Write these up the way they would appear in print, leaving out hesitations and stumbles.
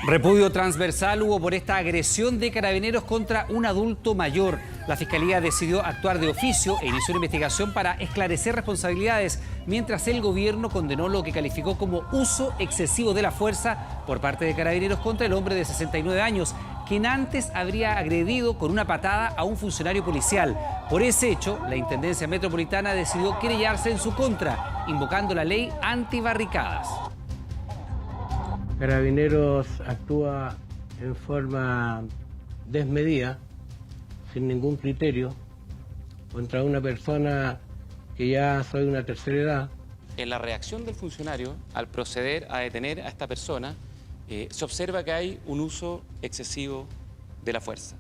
Repudio transversal hubo por esta agresión de carabineros contra un adulto mayor. La Fiscalía decidió actuar de oficio e inició una investigación para esclarecer responsabilidades, mientras el gobierno condenó lo que calificó como uso excesivo de la fuerza por parte de carabineros contra el hombre de 69 años, quien antes habría agredido con una patada a un funcionario policial. Por ese hecho, la Intendencia Metropolitana decidió querellarse en su contra, invocando la ley antibarricadas. Carabineros actúa en forma desmedida, sin ningún criterio, contra una persona que ya soy de una tercera edad. En la reacción del funcionario, al proceder a detener a esta persona, se observa que hay un uso excesivo de la fuerza.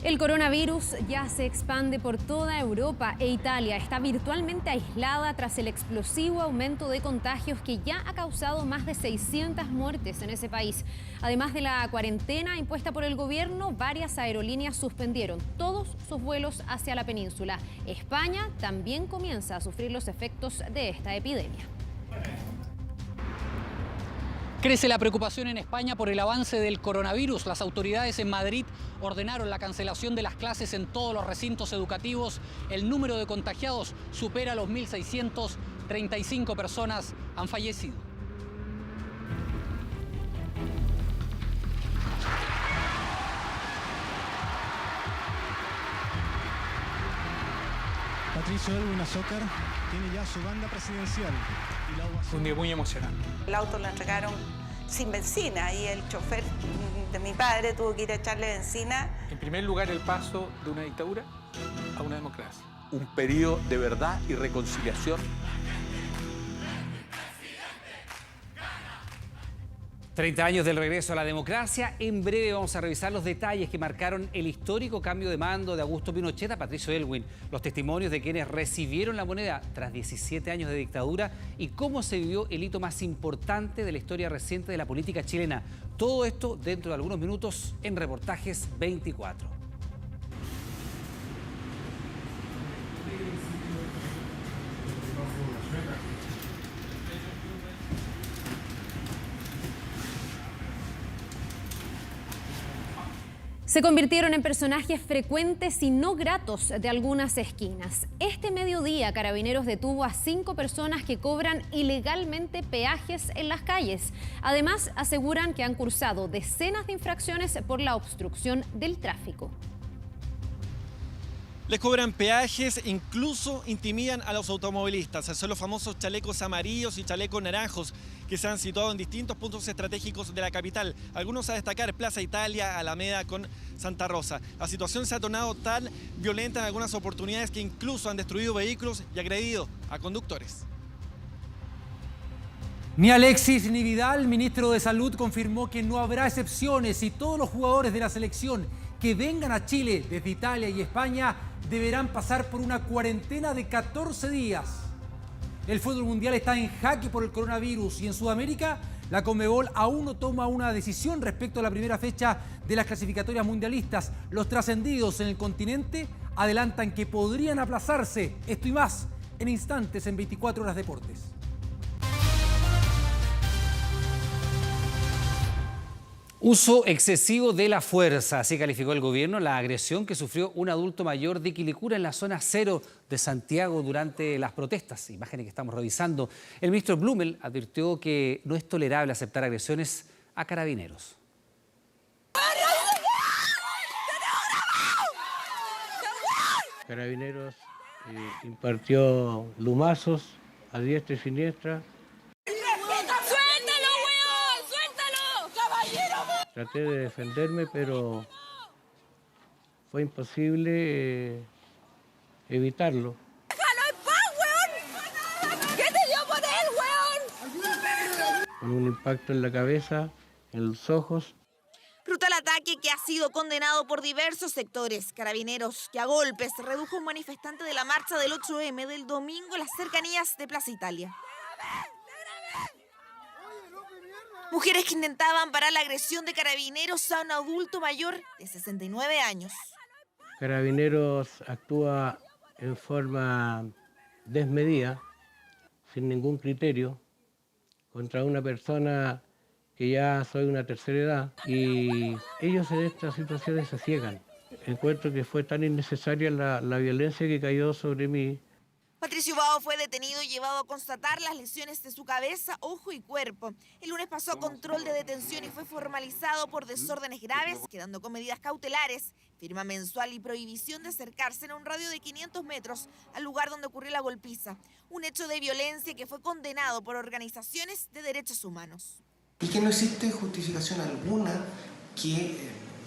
El coronavirus ya se expande por toda Europa e Italia está virtualmente aislada tras el explosivo aumento de contagios que ya ha causado más de 600 muertes en ese país. Además de la cuarentena impuesta por el gobierno, varias aerolíneas suspendieron todos sus vuelos hacia la península. España también comienza a sufrir los efectos de esta epidemia. Crece la preocupación en España por el avance del coronavirus. Las autoridades en Madrid ordenaron la cancelación de las clases en todos los recintos educativos. El número de contagiados supera los 1.635 personas han fallecido. Patricio Elwin Azócar tiene ya su banda presidencial. Fue un día muy emocionante. El auto lo entregaron sin benzina y el chofer de mi padre tuvo que ir a echarle benzina. En primer lugar, el paso de una dictadura a una democracia. Un periodo de verdad y reconciliación. 30 años del regreso a la democracia. En breve vamos a revisar los detalles que marcaron el histórico cambio de mando de Augusto Pinochet a Patricio Elwin, los testimonios de quienes recibieron la moneda tras 17 años de dictadura y cómo se vivió el hito más importante de la historia reciente de la política chilena. Todo esto dentro de algunos minutos en Reportajes 24. Se convirtieron en personajes frecuentes y no gratos de algunas esquinas. Este mediodía, Carabineros detuvo a 5 personas que cobran ilegalmente peajes en las calles. Además, aseguran que han cursado decenas de infracciones por la obstrucción del tráfico. Les cobran peajes, incluso intimidan a los automovilistas. Son los famosos chalecos amarillos y chalecos naranjos que se han situado en distintos puntos estratégicos de la capital. Algunos a destacar: Plaza Italia, Alameda con Santa Rosa. La situación se ha tornado tan violenta en algunas oportunidades que incluso han destruido vehículos y agredido a conductores. Ni Alexis ni Vidal, ministro de Salud, confirmó que no habrá excepciones y todos los jugadores de la selección que vengan a Chile desde Italia y España deberán pasar por una cuarentena de 14 días. El fútbol mundial está en jaque por el coronavirus y en Sudamérica la Conmebol aún no toma una decisión respecto a la primera fecha de las clasificatorias mundialistas. Los trascendidos en el continente adelantan que podrían aplazarse. Esto y más en instantes en 24 Horas Deportes. Uso excesivo de la fuerza, así calificó el gobierno la agresión que sufrió un adulto mayor de Quilicura en la zona cero de Santiago durante las protestas. Imágenes que estamos revisando. El ministro Blumel advirtió que no es tolerable aceptar agresiones a carabineros. Carabineros impartió lumazos a diestra y siniestra. Traté de defenderme, pero fue imposible evitarlo. ¡Déjalo en paz, weón! ¿Qué te dio por él, weón? Con un impacto en la cabeza, en los ojos. Brutal ataque que ha sido condenado por diversos sectores. Carabineros que a golpes redujo a un manifestante de la marcha del 8M del domingo en las cercanías de Plaza Italia. Mujeres que intentaban parar la agresión de carabineros a un adulto mayor de 69 años. Carabineros actúa en forma desmedida, sin ningún criterio, contra una persona que ya soy una tercera edad, y ellos en estas situaciones se ciegan. Encuentro que fue tan innecesaria la violencia que cayó sobre mí. Patricio Bao fue detenido y llevado a constatar las lesiones de su cabeza, ojo y cuerpo. El lunes pasó a control de detención y fue formalizado por desórdenes graves, quedando con medidas cautelares, firma mensual y prohibición de acercarse en un radio de 500 metros al lugar donde ocurrió la golpiza. Un hecho de violencia que fue condenado por organizaciones de derechos humanos. Y que no existe justificación alguna que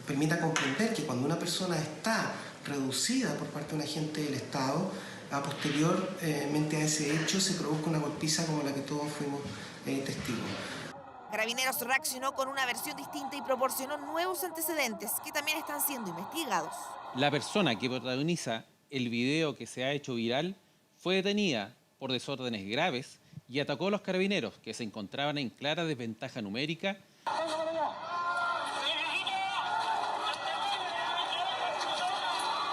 permita comprender que cuando una persona está reducida por parte de un agente del Estado, posteriormente a ese hecho se produzca una golpiza como la que todos fuimos testigos. Carabineros reaccionó con una versión distinta y proporcionó nuevos antecedentes que también están siendo investigados. La persona que protagoniza el video que se ha hecho viral fue detenida por desórdenes graves y atacó a los carabineros que se encontraban en clara desventaja numérica.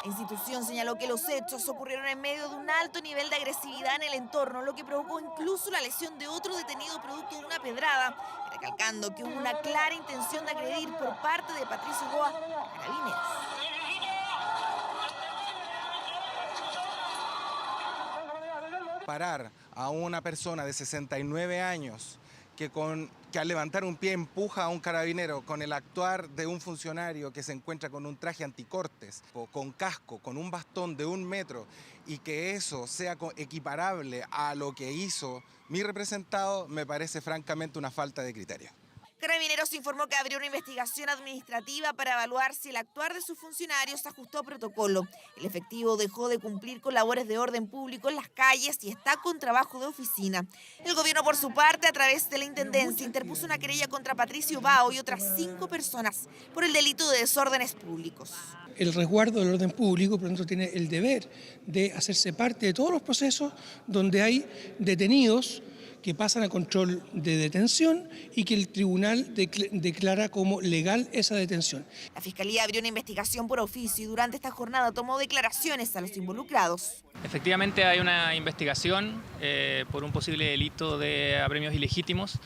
La institución señaló que los hechos ocurrieron en medio de un alto nivel de agresividad en el entorno, lo que provocó incluso la lesión de otro detenido producto de una pedrada, recalcando que hubo una clara intención de agredir por parte de Patricio Bao a Carabineros. Parar a una persona de 69 años que al levantar un pie empuja a un carabinero con el actuar de un funcionario que se encuentra con un traje anticortes, con casco, con un bastón de 1 metro, y que eso sea equiparable a lo que hizo mi representado, me parece francamente una falta de criterio. Carabineros informó que abrió una investigación administrativa para evaluar si el actuar de sus funcionarios se ajustó a protocolo. El efectivo dejó de cumplir con labores de orden público en las calles y está con trabajo de oficina. El gobierno, por su parte, a través de la Intendencia, interpuso una querella contra Patricio Bao y otras 5 personas por el delito de desórdenes públicos. El resguardo del orden público, por lo tanto, tiene el deber de hacerse parte de todos los procesos donde hay detenidos que pasan a control de detención y que el tribunal declara como legal esa detención. La Fiscalía abrió una investigación por oficio y durante esta jornada tomó declaraciones a los involucrados. Efectivamente hay una investigación por un posible delito de apremios ilegítimos.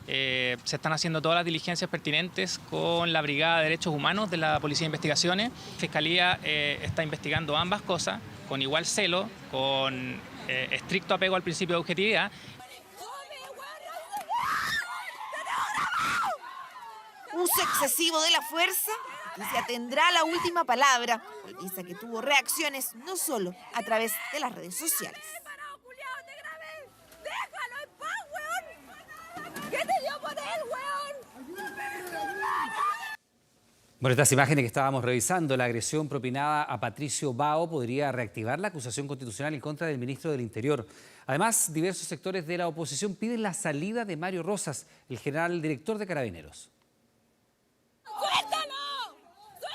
Se están haciendo todas las diligencias pertinentes con la Brigada de Derechos Humanos de la Policía de Investigaciones. La Fiscalía está investigando ambas cosas con igual celo, con estricto apego al principio de objetividad. Uso excesivo de la fuerza, la justicia tendrá la última palabra. Golpiza que tuvo reacciones no solo a través de las redes sociales. ¡Déjalo en paz, weón! ¿Qué te dio por él, weón? Bueno, estas imágenes que estábamos revisando, la agresión propinada a Patricio Bao podría reactivar la acusación constitucional en contra del ministro del Interior. Además, diversos sectores de la oposición piden la salida de Mario Rosas, el general director de Carabineros.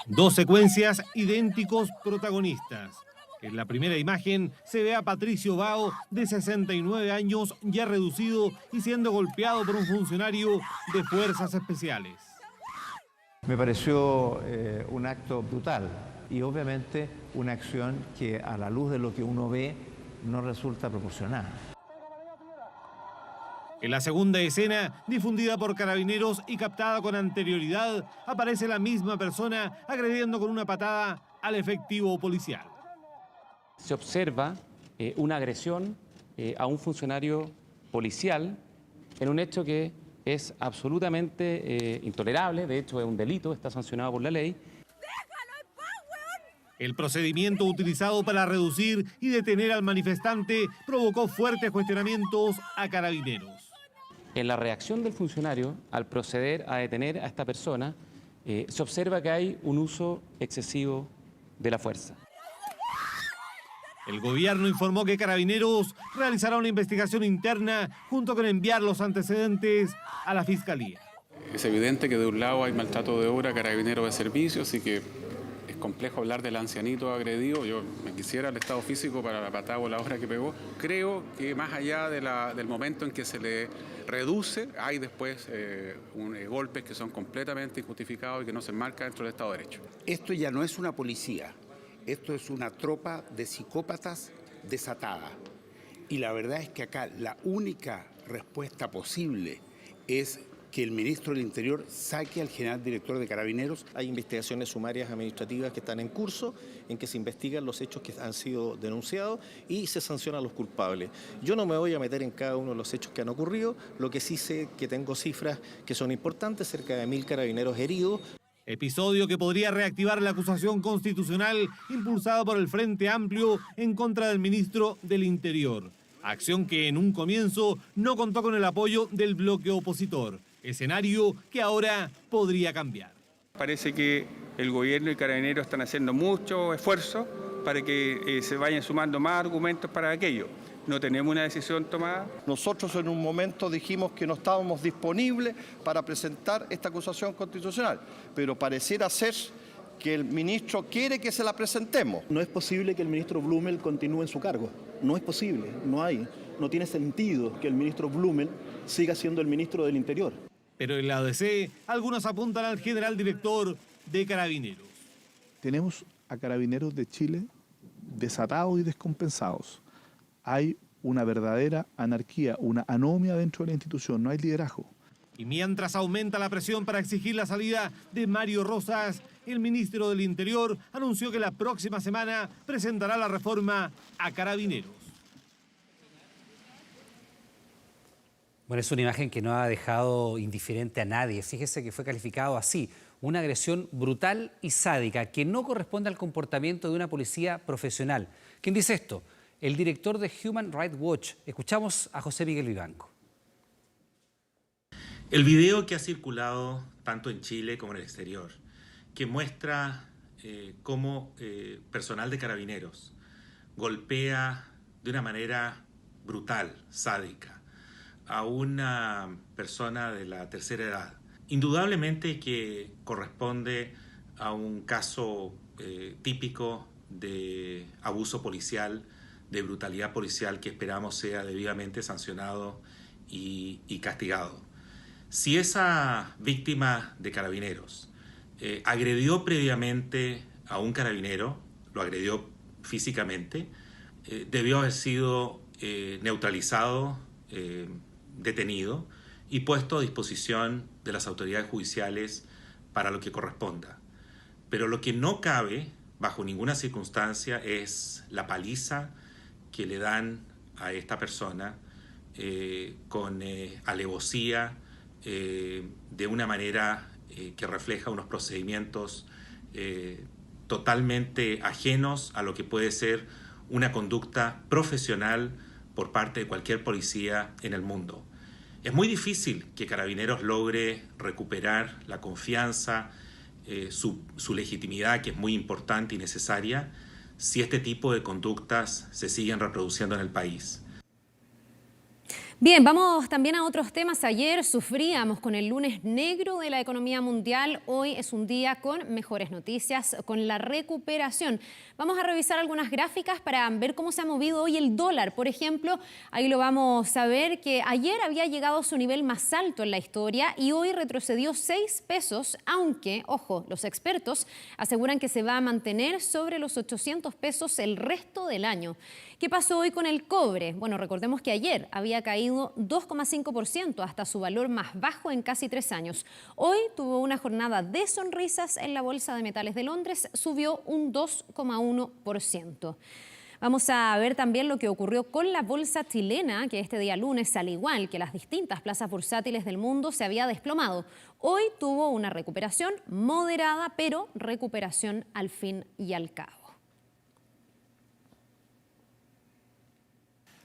2 secuencias idénticos protagonistas. En la primera imagen se ve a Patricio Bao, de 69 años, ya reducido y siendo golpeado por un funcionario de Fuerzas Especiales. Me pareció un acto brutal y obviamente una acción que a la luz de lo que uno ve no resulta proporcionada. En la segunda escena, difundida por Carabineros y captada con anterioridad, aparece la misma persona agrediendo con una patada al efectivo policial. Se observa una agresión a un funcionario policial en un hecho que es absolutamente intolerable, de hecho es un delito, está sancionado por la ley. El procedimiento utilizado para reducir y detener al manifestante provocó fuertes cuestionamientos a Carabineros. En la reacción del funcionario al proceder a detener a esta persona, se observa que hay un uso excesivo de la fuerza. El gobierno informó que Carabineros realizará una investigación interna junto con enviar los antecedentes a la Fiscalía. Es evidente que de un lado hay maltrato de obra, Carabineros de servicio, así que es complejo hablar del ancianito agredido. Yo me quisiera el estado físico para la patada o la obra que pegó. Creo que más allá del momento en que se le reduce, hay después golpes que son completamente injustificados y que no se enmarcan dentro del Estado de Derecho. Esto ya no es una policía, esto es una tropa de psicópatas desatada. Y la verdad es que acá la única respuesta posible es que el ministro del Interior saque al general director de Carabineros. Hay investigaciones sumarias administrativas que están en curso, en que se investigan los hechos que han sido denunciados y se sancionan a los culpables. Yo no me voy a meter en cada uno de los hechos que han ocurrido, lo que sí sé que tengo cifras que son importantes, cerca de 1000 carabineros heridos. Episodio que podría reactivar la acusación constitucional impulsada por el Frente Amplio en contra del ministro del Interior. Acción que en un comienzo no contó con el apoyo del bloque opositor. Escenario que ahora podría cambiar. Parece que el gobierno y Carabineros están haciendo mucho esfuerzo para que se vayan sumando más argumentos para aquello. No tenemos una decisión tomada. Nosotros en un momento dijimos que no estábamos disponibles para presentar esta acusación constitucional, pero pareciera ser que el ministro quiere que se la presentemos. No es posible que el ministro Blumel continúe en su cargo. No es posible, no tiene sentido que el ministro Blumel siga siendo el ministro del Interior. Pero en la ADC, algunos apuntan al general director de Carabineros. Tenemos a Carabineros de Chile desatados y descompensados. Hay una verdadera anarquía, una anomia dentro de la institución, no hay liderazgo. Y mientras aumenta la presión para exigir la salida de Mario Rosas, el ministro del Interior anunció que la próxima semana presentará la reforma a Carabineros. Bueno, es una imagen que no ha dejado indiferente a nadie. Fíjese que fue calificado así, una agresión brutal y sádica que no corresponde al comportamiento de una policía profesional. ¿Quién dice esto? El director de Human Rights Watch. Escuchamos a José Miguel Vivanco. El video que ha circulado tanto en Chile como en el exterior, que muestra cómo personal de Carabineros golpea de una manera brutal, sádica, a una persona de la tercera edad. Indudablemente que corresponde a un caso típico de abuso policial, de brutalidad policial que esperamos sea debidamente sancionado y castigado. Si esa víctima de Carabineros agredió previamente a un carabinero, lo agredió físicamente, debió haber sido neutralizado, detenido y puesto a disposición de las autoridades judiciales para lo que corresponda. Pero lo que no cabe, bajo ninguna circunstancia, es la paliza que le dan a esta persona con alevosía, de una manera que refleja unos procedimientos totalmente ajenos a lo que puede ser una conducta profesional por parte de cualquier policía en el mundo. Es muy difícil que Carabineros logre recuperar la confianza, su legitimidad, que es muy importante y necesaria, si este tipo de conductas se siguen reproduciendo en el país. Bien, vamos también a otros temas. Ayer sufríamos con el lunes negro de la economía mundial. Hoy es un día con mejores noticias, con la recuperación. Vamos a revisar algunas gráficas para ver cómo se ha movido hoy el dólar. Por ejemplo, ahí lo vamos a ver que ayer había llegado a su nivel más alto en la historia y hoy retrocedió 6 pesos, aunque, ojo, los expertos aseguran que se va a mantener sobre los 800 pesos el resto del año. ¿Qué pasó hoy con el cobre? Bueno, recordemos que ayer había caído 2,5% hasta su valor más bajo en casi 3 años. Hoy tuvo una jornada de sonrisas en la Bolsa de Metales de Londres, subió un 2,1%. Vamos a ver también lo que ocurrió con la bolsa chilena, que este día lunes, al igual que las distintas plazas bursátiles del mundo, se había desplomado. Hoy tuvo una recuperación moderada, pero recuperación al fin y al cabo.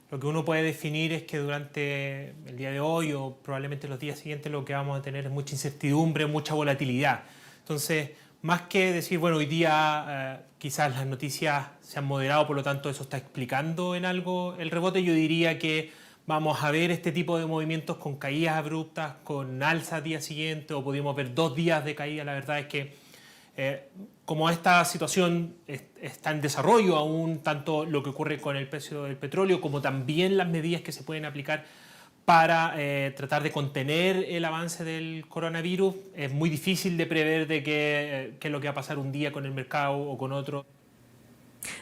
Lo que uno puede definir es que durante el día de hoy o probablemente los días siguientes lo que vamos a tener es mucha incertidumbre, mucha volatilidad. Entonces, más que decir, bueno, hoy día quizás las noticias se han moderado, por lo tanto eso está explicando en algo el rebote, yo diría que vamos a ver este tipo de movimientos con caídas abruptas, con alza al día siguiente, o podríamos ver 2 días de caída. La verdad es que como esta situación está en desarrollo aún, tanto lo que ocurre con el precio del petróleo como también las medidas que se pueden aplicar para tratar de contener el avance del coronavirus, es muy difícil de prever de qué es lo que va a pasar un día con el mercado o con otro.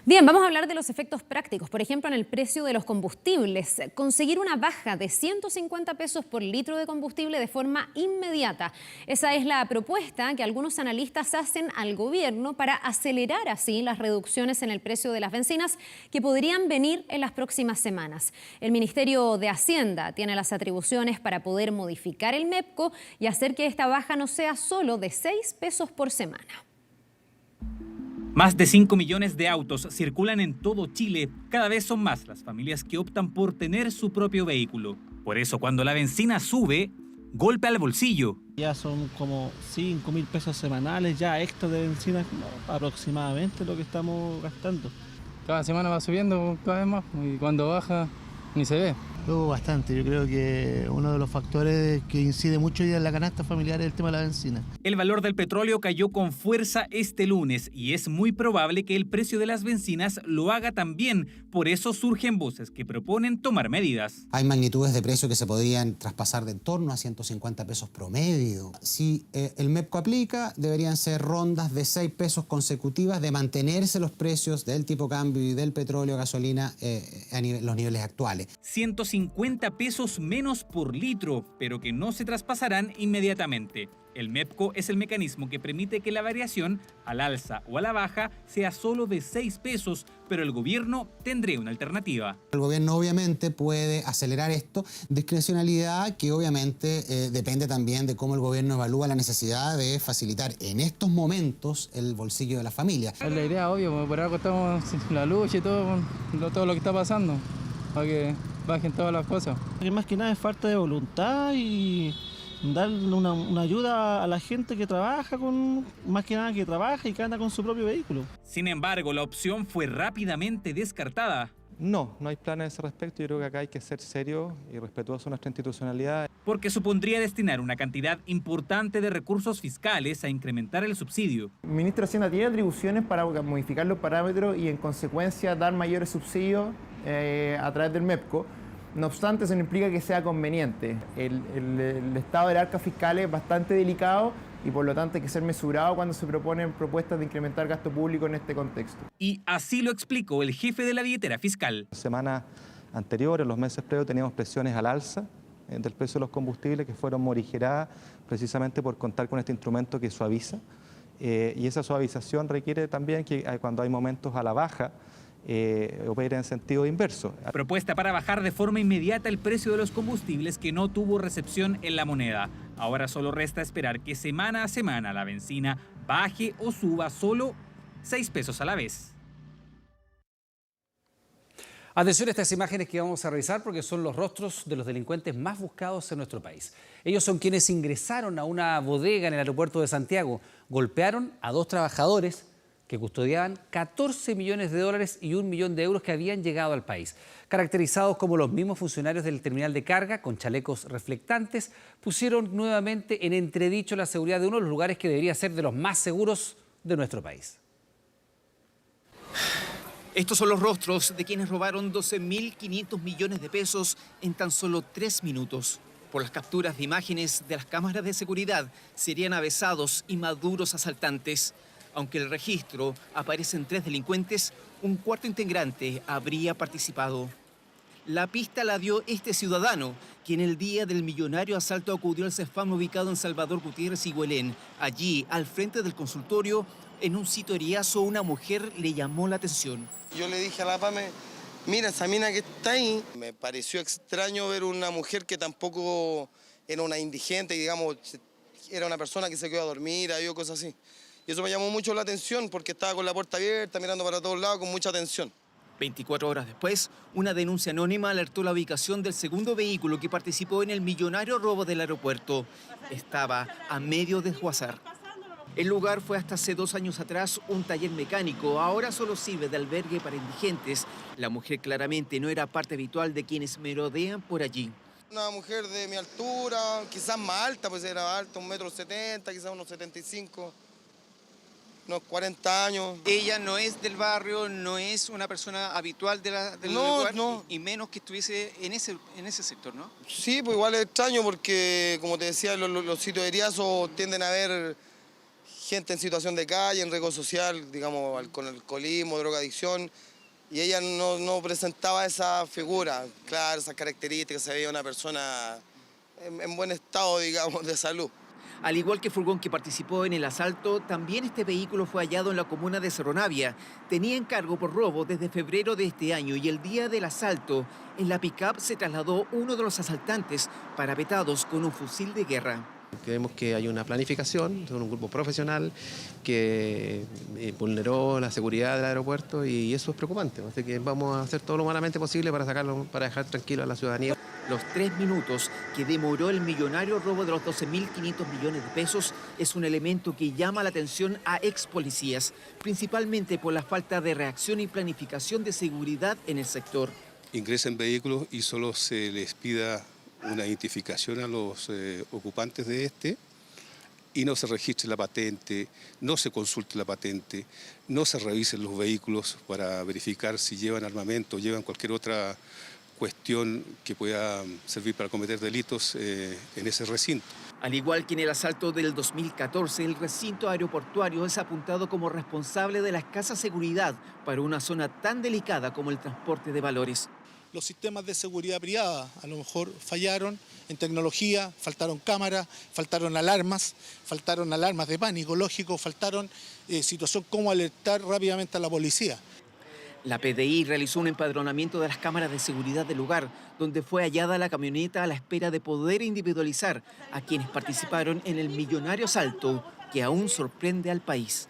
Bien, vamos a hablar de los efectos prácticos. Por ejemplo, en el precio de los combustibles. Conseguir una baja de 150 pesos por litro de combustible de forma inmediata. Esa es la propuesta que algunos analistas hacen al gobierno para acelerar así las reducciones en el precio de las bencinas que podrían venir en las próximas semanas. El Ministerio de Hacienda tiene las atribuciones para poder modificar el MEPCO y hacer que esta baja no sea solo de 6 pesos por semana. Más de 5 millones de autos circulan en todo Chile. Cada vez son más las familias que optan por tener su propio vehículo. Por eso, cuando la bencina sube, golpea al bolsillo. Ya son como 5.000 pesos semanales ya extra de bencina, aproximadamente lo que estamos gastando. Cada semana va subiendo cada vez más y cuando baja ni se ve. Bastante, yo creo que uno de los factores que incide mucho hoy en la canasta familiar es el tema de la bencina. El valor del petróleo cayó con fuerza este lunes y es muy probable que el precio de las bencinas lo haga también. Por eso surgen voces que proponen tomar medidas. Hay magnitudes de precio que se podrían traspasar de en torno a 150 pesos promedio. Si el MEPCO aplica, deberían ser rondas de 6 pesos consecutivas de mantenerse los precios del tipo cambio y del petróleo, gasolina a los niveles actuales. 150 pesos menos por litro, pero que no se traspasarán inmediatamente. El MEPCO es el mecanismo que permite que la variación al alza o a la baja sea solo de 6 pesos, pero el gobierno tendría una alternativa. El gobierno obviamente puede acelerar esto, discrecionalidad que obviamente depende también de cómo el gobierno evalúa la necesidad de facilitar en estos momentos el bolsillo de la familia. Es la idea, obvio, por algo estamos en la lucha y todo lo que está pasando, para que bajen todas las cosas. Más que nada es falta de voluntad y darle una ayuda a la gente que trabaja más que nada que trabaja y que anda con su propio vehículo. Sin embargo, la opción fue rápidamente descartada. No hay planes a ese respecto. Yo creo que acá hay que ser serio y respetuoso de nuestra institucionalidad. Porque supondría destinar una cantidad importante de recursos fiscales a incrementar el subsidio. El ministro de Hacienda tiene atribuciones para modificar los parámetros y en consecuencia dar mayores subsidios a través del MEPCO. No obstante, eso no implica que sea conveniente. El estado del arca fiscal es bastante delicado y por lo tanto hay que ser mesurado cuando se proponen propuestas de incrementar gasto público en este contexto. Y así lo explicó el jefe de la billetera fiscal. Semanas anteriores, los meses previos, teníamos presiones al alza del precio de los combustibles que fueron morigeradas precisamente por contar con este instrumento que suaviza. Y esa suavización requiere también que cuando hay momentos a la baja, opera en sentido inverso. Propuesta para bajar de forma inmediata el precio de los combustibles que no tuvo recepción en la moneda. Ahora solo resta esperar que semana a semana la bencina baje o suba solo 6 pesos a la vez. Atención a estas imágenes que vamos a revisar porque son los rostros de los delincuentes más buscados en nuestro país. Ellos son quienes ingresaron a una bodega en el aeropuerto de Santiago, golpearon a 2 trabajadores que custodiaban 14 millones de dólares y 1 millón de euros que habían llegado al país. Caracterizados como los mismos funcionarios del terminal de carga, con chalecos reflectantes, pusieron nuevamente en entredicho la seguridad de uno de los lugares que debería ser de los más seguros de nuestro país. Estos son los rostros de quienes robaron 12.500 millones de pesos en tan solo 3 minutos. Por las capturas de imágenes de las cámaras de seguridad, serían avesados y maduros asaltantes. Aunque el registro aparecen 3 delincuentes, un cuarto integrante habría participado. La pista la dio este ciudadano, quien el día del millonario asalto acudió al CEFAM ubicado en Salvador Gutiérrez y Huelén. Allí, al frente del consultorio, en un sitio una mujer le llamó la atención. Yo le dije a la PAME, mira esa mina que está ahí. Me pareció extraño ver una mujer que tampoco era una indigente, digamos, era una persona que se quedó a dormir, o cosas así. Y eso me llamó mucho la atención porque estaba con la puerta abierta, mirando para todos lados con mucha atención. 24 horas después, una denuncia anónima alertó la ubicación del segundo vehículo que participó en el millonario robo del aeropuerto. Estaba a medio desguazar. El lugar fue hasta hace 2 años atrás un taller mecánico, ahora solo sirve de albergue para indigentes. La mujer claramente no era parte habitual de quienes merodean por allí. Una mujer de mi altura, quizás más alta, pues era alta, 1,70 m, quizás unos 75. Unos 40 años. Ella no es del barrio, no es una persona habitual del lugar, no. Y menos que estuviese en ese sector, ¿no? Sí, pues igual es extraño porque, como te decía, los sitios de Eriazo tienden a haber gente en situación de calle, en riesgo social, digamos, con alcoholismo, drogadicción, y ella no presentaba esa figura, claro, esas características, se veía una persona en buen estado, digamos, de salud. Al igual que el furgón que participó en el asalto, también este vehículo fue hallado en la comuna de Cerro Navia. Tenía encargo por robo desde febrero de este año y el día del asalto, en la pick-up se trasladó uno de los asaltantes parapetados con un fusil de guerra. Creemos que hay una planificación, son un grupo profesional que vulneró la seguridad del aeropuerto y eso es preocupante. Así que vamos a hacer todo lo humanamente posible para sacarlo, para dejar tranquilo a la ciudadanía. Los 3 minutos que demoró el millonario robo de los 12.500 millones de pesos es un elemento que llama la atención a ex policías, principalmente por la falta de reacción y planificación de seguridad en el sector. Ingresen vehículos y solo se les pida una identificación a los ocupantes de este y no se registre la patente, no se consulte la patente, no se revisen los vehículos para verificar si llevan armamento, llevan cualquier otra cuestión que pueda servir para cometer delitos en ese recinto. Al igual que en el asalto del 2014, el recinto aeroportuario es apuntado como responsable de la escasa seguridad para una zona tan delicada como el transporte de valores. Los sistemas de seguridad privada a lo mejor fallaron en tecnología, faltaron cámaras, faltaron alarmas de pánico, lógico, faltaron situación como alertar rápidamente a la policía. La PDI realizó un empadronamiento de las cámaras de seguridad del lugar, donde fue hallada la camioneta a la espera de poder individualizar a quienes participaron en el millonario asalto que aún sorprende al país.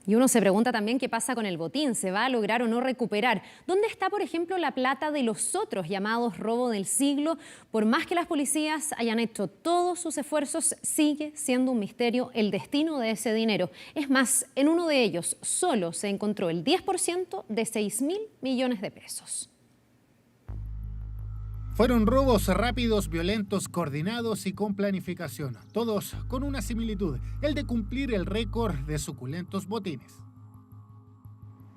Y uno se pregunta también qué pasa con el botín, ¿se va a lograr o no recuperar? ¿Dónde está, por ejemplo, la plata de los otros llamados robo del siglo? Por más que las policías hayan hecho todos sus esfuerzos, sigue siendo un misterio el destino de ese dinero. Es más, en uno de ellos solo se encontró el 10% de 6.000 millones de pesos. Fueron robos rápidos, violentos, coordinados y con planificación, todos con una similitud, el de cumplir el récord de suculentos botines.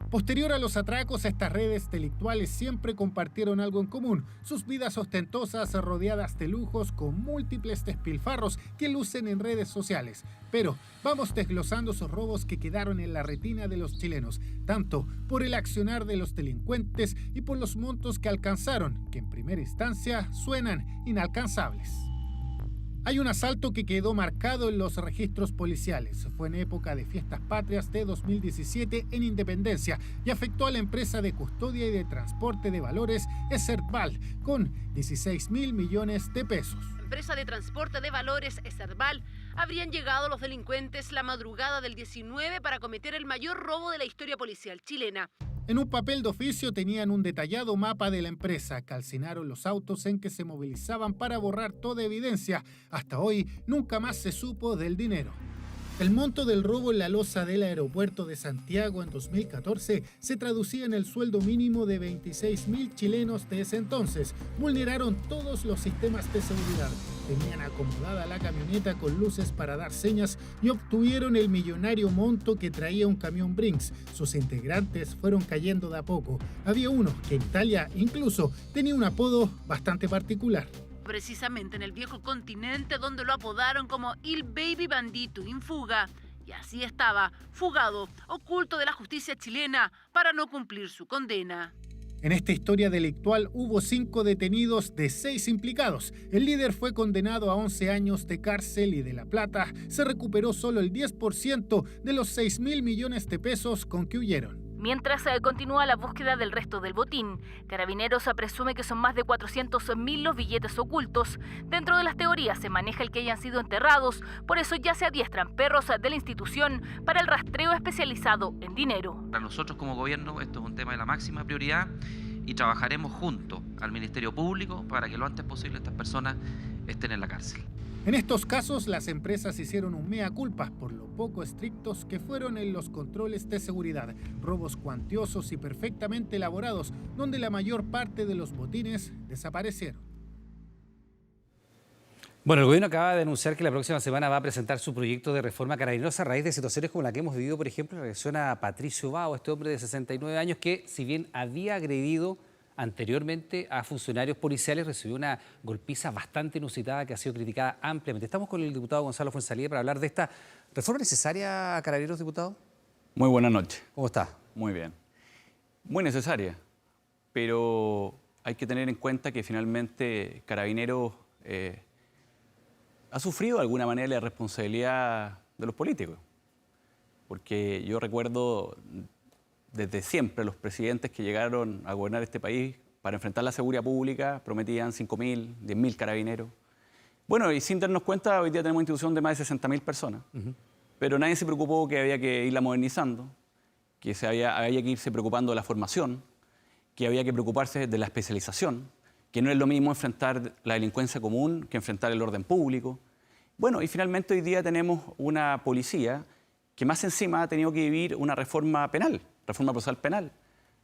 Posterior a los atracos, estas redes delictuales siempre compartieron algo en común, sus vidas ostentosas rodeadas de lujos con múltiples despilfarros que lucen en redes sociales. Pero vamos desglosando esos robos que quedaron en la retina de los chilenos, tanto por el accionar de los delincuentes y por los montos que alcanzaron, que en primera instancia suenan inalcanzables. Hay un asalto que quedó marcado en los registros policiales. Fue en época de fiestas patrias de 2017 en Independencia y afectó a la empresa de custodia y de transporte de valores Eserval con 16.000 millones de pesos. La empresa de transporte de valores Eserval habrían llegado los delincuentes la madrugada del 19 para cometer el mayor robo de la historia policial chilena. En un papel de oficio tenían un detallado mapa de la empresa, calcinaron los autos en que se movilizaban para borrar toda evidencia. Hasta hoy nunca más se supo del dinero. El monto del robo en la loza del aeropuerto de Santiago en 2014 se traducía en el sueldo mínimo de 26.000 chilenos de ese entonces. Vulneraron todos los sistemas de seguridad. Tenían acomodada la camioneta con luces para dar señas y obtuvieron el millonario monto que traía un camión Brinks. Sus integrantes fueron cayendo de a poco. Había uno que en Italia incluso tenía un apodo bastante particular. Precisamente en el viejo continente, donde lo apodaron como Il Baby Bandito in Fuga. Y así estaba, fugado, oculto de la justicia chilena para no cumplir su condena. En esta historia delictual hubo 5 detenidos de 6 implicados. El líder fue condenado a 11 años de cárcel y de la plata se recuperó solo el 10% de los 6.000 millones de pesos con que huyeron. Mientras continúa la búsqueda del resto del botín, Carabineros presume que son más de 400.000 los billetes ocultos. Dentro de las teorías se maneja el que hayan sido enterrados, por eso ya se adiestran perros de la institución para el rastreo especializado en dinero. Para nosotros como gobierno esto es un tema de la máxima prioridad y trabajaremos junto al Ministerio Público para que lo antes posible estas personas estén en la cárcel. En estos casos, las empresas hicieron un mea culpa por lo poco estrictos que fueron en los controles de seguridad. Robos cuantiosos y perfectamente elaborados, donde la mayor parte de los botines desaparecieron. Bueno, el gobierno acaba de anunciar que la próxima semana va a presentar su proyecto de reforma Carabineros a raíz de situaciones como la que hemos vivido, por ejemplo, en relación a Patricio Bao, este hombre de 69 años que, si bien había agredido anteriormente a funcionarios policiales, recibió una golpiza bastante inusitada que ha sido criticada ampliamente. Estamos con el diputado Gonzalo Fuenzalía para hablar de esta reforma necesaria a Carabineros, diputado. Muy buenas noches. ¿Cómo está? Muy bien. Muy necesaria, pero hay que tener en cuenta que finalmente Carabineros ha sufrido de alguna manera la responsabilidad de los políticos. Porque yo recuerdo desde siempre los presidentes que llegaron a gobernar este país para enfrentar la seguridad pública prometían 5.000, 10.000 carabineros. Bueno, y sin darnos cuenta, hoy día tenemos una institución de más de 60.000 personas. Pero nadie se preocupó que había que irla modernizando, que había que irse preocupando de la formación, que había que preocuparse de la especialización, que no es lo mismo enfrentar la delincuencia común que enfrentar el orden público. Bueno, y finalmente hoy día tenemos una policía que más encima ha tenido que vivir una reforma penal, reforma procesal penal,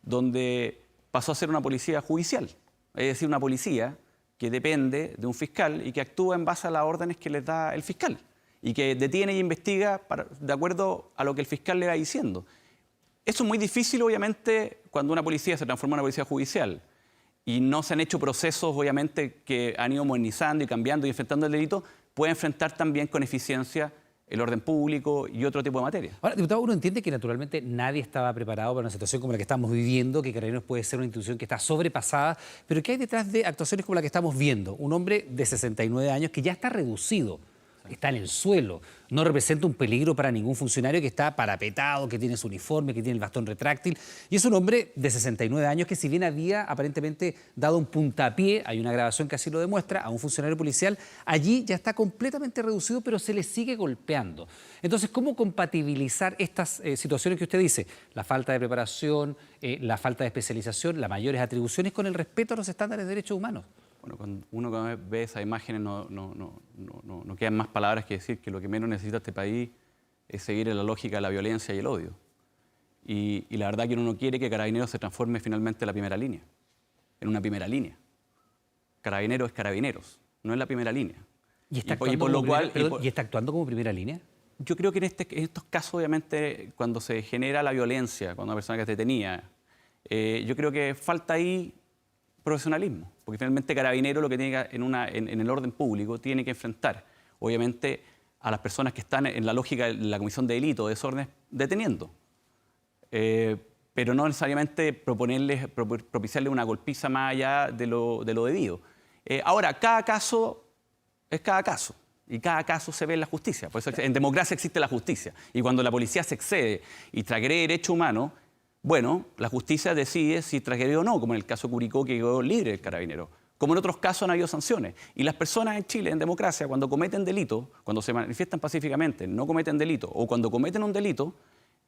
donde pasó a ser una policía judicial, es decir, una policía que depende de un fiscal y que actúa en base a las órdenes que les da el fiscal y que detiene y investiga de acuerdo a lo que el fiscal le va diciendo. Eso es muy difícil, obviamente, cuando una policía se transforma en una policía judicial y no se han hecho procesos, obviamente, que han ido modernizando y cambiando y enfrentando el delito, puede enfrentar también con eficiencia el orden público y otro tipo de materia. Ahora, diputado, uno entiende que naturalmente nadie estaba preparado para una situación como la que estamos viviendo, que Carabineros puede ser una institución que está sobrepasada, pero ¿qué hay detrás de actuaciones como la que estamos viendo? Un hombre de 69 años que ya está reducido, está en el suelo, no representa un peligro para ningún funcionario, que está parapetado, que tiene su uniforme, que tiene el bastón retráctil, y es un hombre de 69 años que, si bien había aparentemente dado un puntapié, hay una grabación que así lo demuestra, a un funcionario policial, allí ya está completamente reducido, pero se le sigue golpeando. Entonces, ¿cómo compatibilizar estas situaciones que usted dice? La falta de preparación, la falta de especialización, las mayores atribuciones, con el respeto a los estándares de derechos humanos. Bueno, cuando uno ve esas imágenes no quedan más palabras que decir que lo que menos necesita este país es seguir en la lógica de la violencia y el odio. Y la verdad que uno no quiere que Carabineros se transforme finalmente en la primera línea, en una primera línea. Carabineros es Carabineros, no es la primera línea. ¿Y está actuando como primera línea? Yo creo que en estos casos, obviamente, cuando se genera la violencia, cuando una persona que es detenida, yo creo que falta ahí profesionalismo, porque finalmente Carabineros lo que tiene que, en el orden público tiene que enfrentar, obviamente, a las personas que están en la lógica de la comisión de delito, de desórdenes, deteniendo. Pero no necesariamente propiciarle una golpiza más allá de lo debido. Ahora, cada caso es cada caso, y cada caso se ve en la justicia. Por eso en democracia existe la justicia, y cuando la policía se excede y transgrede derechos humanos, bueno, la justicia decide si transgredió o no, como en el caso Curicó, que quedó libre el carabinero. Como en otros casos han habido sanciones. Y las personas en Chile, en democracia, cuando cometen delito, cuando se manifiestan pacíficamente, no cometen delito, o cuando cometen un delito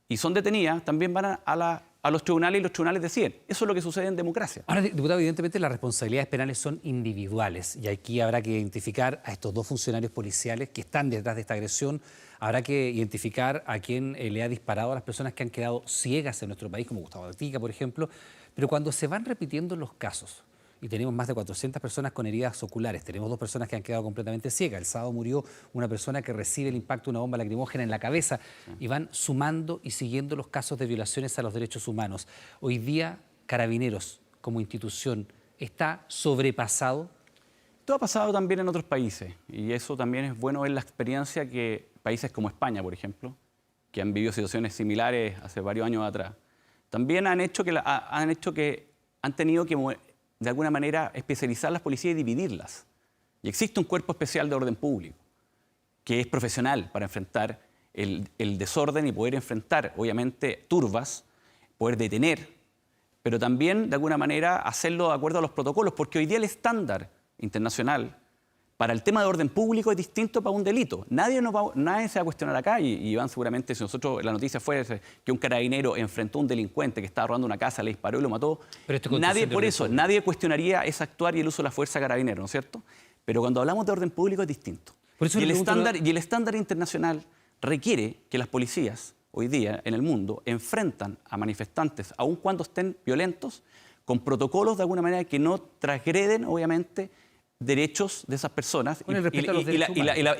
y son detenidas, también van a los tribunales y los tribunales deciden. Eso es lo que sucede en democracia. Ahora, diputado, evidentemente las responsabilidades penales son individuales y aquí habrá que identificar a estos dos funcionarios policiales que están detrás de esta agresión. Habrá que identificar a quién le ha disparado a las personas que han quedado ciegas en nuestro país, como Gustavo Gatica, por ejemplo. Pero cuando se van repitiendo los casos, y tenemos más de 400 personas con heridas oculares, tenemos 2 personas que han quedado completamente ciegas, el sábado murió una persona que recibe el impacto de una bomba lacrimógena en la cabeza, y van sumando y siguiendo los casos de violaciones a los derechos humanos. Hoy día, Carabineros, como institución, ¿está sobrepasado? Esto ha pasado también en otros países, y eso también es bueno ver la experiencia que países como España, por ejemplo, que han vivido situaciones similares hace varios años atrás, también han tenido que, de alguna manera, especializar las policías y dividirlas. Y existe un cuerpo especial de orden público, que es profesional para enfrentar el desorden y poder enfrentar, obviamente, turbas, poder detener, pero también, de alguna manera, hacerlo de acuerdo a los protocolos, porque hoy día el estándar internacional para el tema de orden público es distinto para un delito. Nadie se va a cuestionar acá, y Iván, seguramente, si nosotros, la noticia fue que un carabinero enfrentó a un delincuente que estaba robando una casa, le disparó y lo mató, nadie cuestionaría ese actuar y el uso de la fuerza carabinero, ¿no es cierto? Pero cuando hablamos de orden público es distinto. Y el estándar internacional requiere que las policías, hoy día, en el mundo, enfrentan a manifestantes, aun cuando estén violentos, con protocolos, de alguna manera, que no transgreden, obviamente, derechos de esas personas, y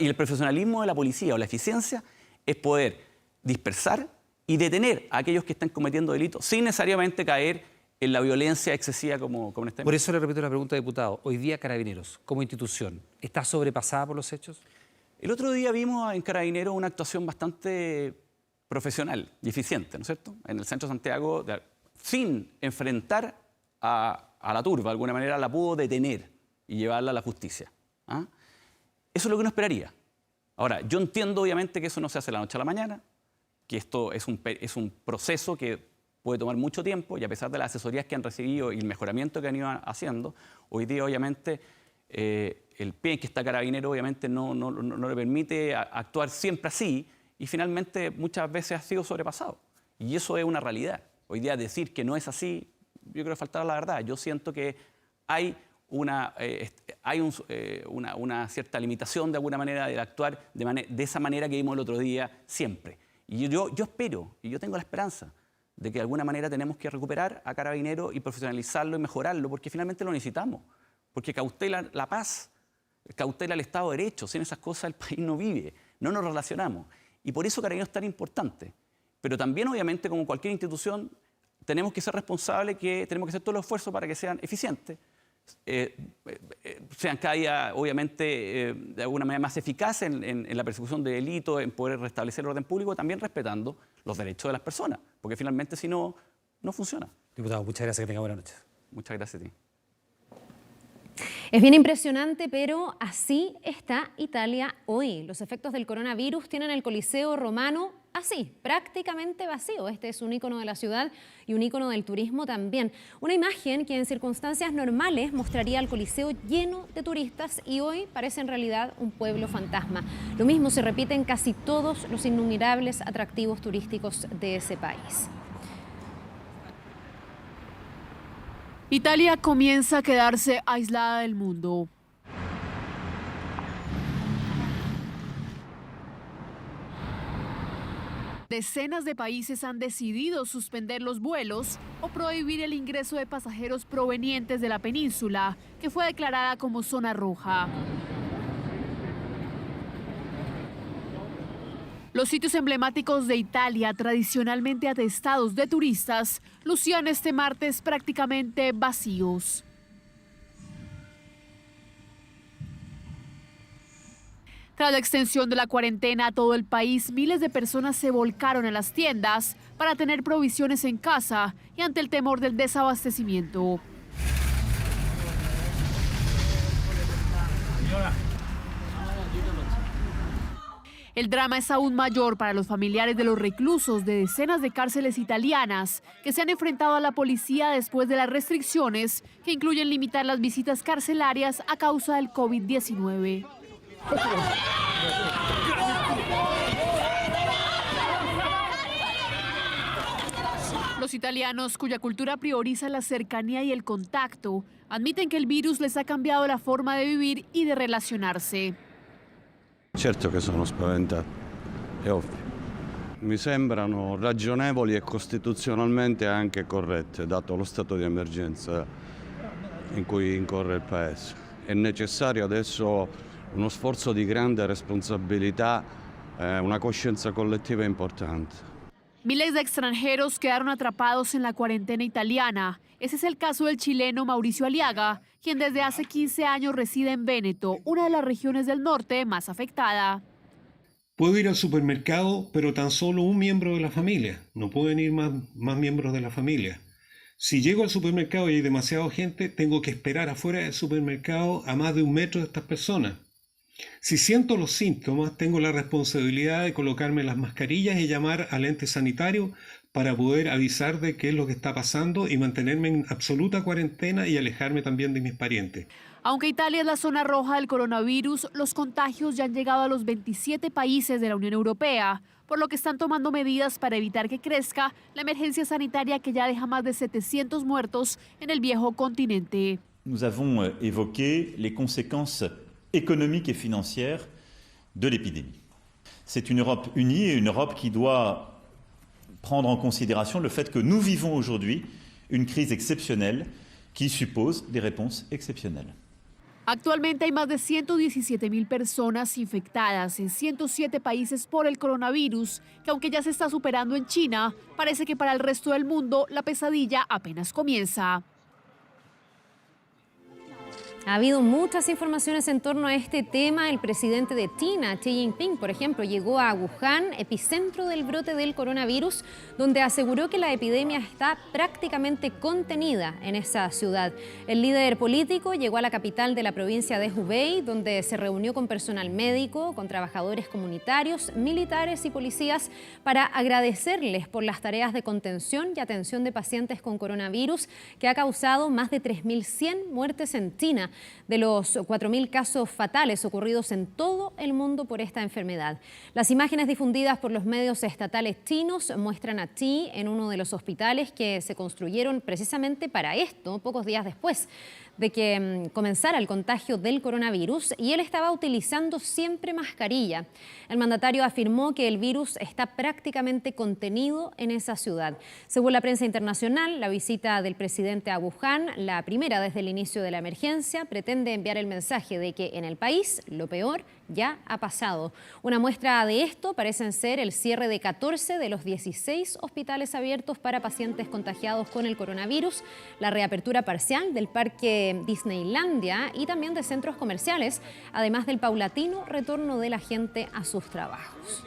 el profesionalismo de la policía o la eficiencia es poder dispersar y detener a aquellos que están cometiendo delitos sin necesariamente caer en la violencia excesiva como en este. Por eso le repito la pregunta, diputado. Hoy día Carabineros, como institución, ¿está sobrepasada por los hechos? El otro día vimos en Carabineros una actuación bastante profesional y eficiente, ¿no es cierto? En el centro de Santiago, sin enfrentar a la turba, de alguna manera la pudo detener y llevarla a la justicia. ¿Ah? Eso es lo que uno esperaría. Ahora, yo entiendo obviamente que eso no se hace de la noche a la mañana, que esto es un proceso que puede tomar mucho tiempo y a pesar de las asesorías que han recibido y el mejoramiento que han ido haciendo, hoy día obviamente el pie en que está Carabinero obviamente no le permite actuar siempre así y finalmente muchas veces ha sido sobrepasado. Y eso es una realidad. Hoy día decir que no es así, yo creo que falta la verdad. Yo siento que hay una cierta limitación de alguna manera de actuar de esa manera que vimos el otro día siempre. Y yo espero, y yo tengo la esperanza, de que de alguna manera tenemos que recuperar a Carabineros y profesionalizarlo y mejorarlo, porque finalmente lo necesitamos, porque cautela la paz, cautela el Estado de Derecho. Sin esas cosas el país no vive, no nos relacionamos. Y por eso Carabineros es tan importante. Pero también, obviamente, como cualquier institución, tenemos que ser responsables, que tenemos que hacer todos los esfuerzos para que sean eficientes, sean cada día, obviamente, de alguna manera más eficaces en la persecución de delitos, en poder restablecer el orden público, también respetando los derechos de las personas, porque finalmente si no, no funciona. Diputado, muchas gracias, que tenga buena noche. Muchas gracias a ti. Es bien impresionante, pero así está Italia hoy. Los efectos del coronavirus tienen el Coliseo Romano así, prácticamente vacío. Este es un ícono de la ciudad y un ícono del turismo también. Una imagen que en circunstancias normales mostraría al Coliseo lleno de turistas y hoy parece en realidad un pueblo fantasma. Lo mismo se repite en casi todos los innumerables atractivos turísticos de ese país. Italia comienza a quedarse aislada del mundo. Decenas de países han decidido suspender los vuelos o prohibir el ingreso de pasajeros provenientes de la península, que fue declarada como zona roja. Los sitios emblemáticos de Italia, tradicionalmente atestados de turistas, lucían este martes prácticamente vacíos. Tras la extensión de la cuarentena a todo el país, miles de personas se volcaron a las tiendas para tener provisiones en casa y ante el temor del desabastecimiento. El drama es aún mayor para los familiares de los reclusos de decenas de cárceles italianas que se han enfrentado a la policía después de las restricciones que incluyen limitar las visitas carcelarias a causa del COVID-19. Los italianos, cuya cultura prioriza la cercanía y el contacto, admiten que el virus les ha cambiado la forma de vivir y de relacionarse. Certo che sono spaventato, è ovvio. Mi sembrano ragionevoli e costituzionalmente anche corrette, dato lo stato di emergenza in cui incorre il Paese. È necessario adesso uno sforzo di grande responsabilità, una coscienza collettiva importante. Miles de extranjeros quedaron atrapados en la cuarentena italiana. Ese es el caso del chileno Mauricio Aliaga, quien desde hace 15 años reside en Véneto, una de las regiones del norte más afectada. Puedo ir al supermercado, pero tan solo un miembro de la familia. No pueden ir más miembros de la familia. Si llego al supermercado y hay demasiada gente, tengo que esperar afuera del supermercado a más de 1 metro de estas personas. Si siento los síntomas, tengo la responsabilidad de colocarme las mascarillas y llamar al ente sanitario para poder avisar de qué es lo que está pasando y mantenerme en absoluta cuarentena y alejarme también de mis parientes. Aunque Italia es la zona roja del coronavirus, los contagios ya han llegado a los 27 países de la Unión Europea, por lo que están tomando medidas para evitar que crezca la emergencia sanitaria que ya deja más de 700 muertos en el viejo continente. Nous avons évoqué les conséquences économiques et financières de l'épidémie. C'est une Europe unie et une Europe qui doit prendre en considération le fait que nous vivons aujourd'hui une crise exceptionnelle qui suppose des réponses exceptionnelles. Actualmente hay más de 117.000 personas infectadas en 107 países por el coronavirus, que aunque ya se está superando en China, parece que para el resto del mundo la pesadilla apenas comienza. Ha habido muchas informaciones en torno a este tema. El presidente de China, Xi Jinping, por ejemplo, llegó a Wuhan, epicentro del brote del coronavirus, donde aseguró que la epidemia está prácticamente contenida en esa ciudad. El líder político llegó a la capital de la provincia de Hubei, donde se reunió con personal médico, con trabajadores comunitarios, militares y policías para agradecerles por las tareas de contención y atención de pacientes con coronavirus, que ha causado más de 3.100 muertes en China, de los 4.000 casos fatales ocurridos en todo el mundo por esta enfermedad. Las imágenes difundidas por los medios estatales chinos muestran a Xi en uno de los hospitales que se construyeron precisamente para esto, pocos días después de que comenzara el contagio del coronavirus, y él estaba utilizando siempre mascarilla. El mandatario afirmó que el virus está prácticamente contenido en esa ciudad. Según la prensa internacional, la visita del presidente a Wuhan, la primera desde el inicio de la emergencia, pretende enviar el mensaje de que en el país lo peor ya ha pasado. Una muestra de esto parecen ser el cierre de 14 de los 16 hospitales abiertos para pacientes contagiados con el coronavirus, la reapertura parcial del parque Disneylandia y también de centros comerciales, además del paulatino retorno de la gente a sus trabajos.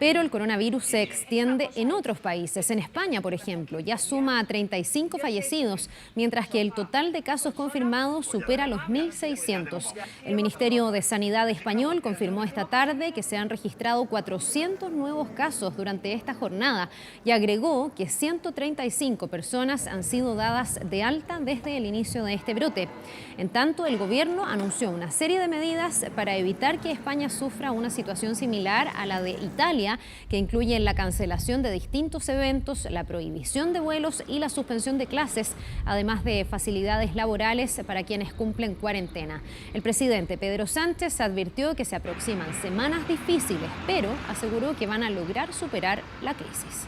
Pero el coronavirus se extiende en otros países. En España, por ejemplo, ya suma 35 fallecidos, mientras que el total de casos confirmados supera los 1.600. El Ministerio de Sanidad español confirmó esta tarde que se han registrado 400 nuevos casos durante esta jornada y agregó que 135 personas han sido dadas de alta desde el inicio de este brote. En tanto, el gobierno anunció una serie de medidas para evitar que España sufra una situación similar a la de Italia, que incluyen la cancelación de distintos eventos, la prohibición de vuelos y la suspensión de clases, además de facilidades laborales para quienes cumplen cuarentena. El presidente Pedro Sánchez advirtió que se aproximan semanas difíciles, pero aseguró que van a lograr superar la crisis.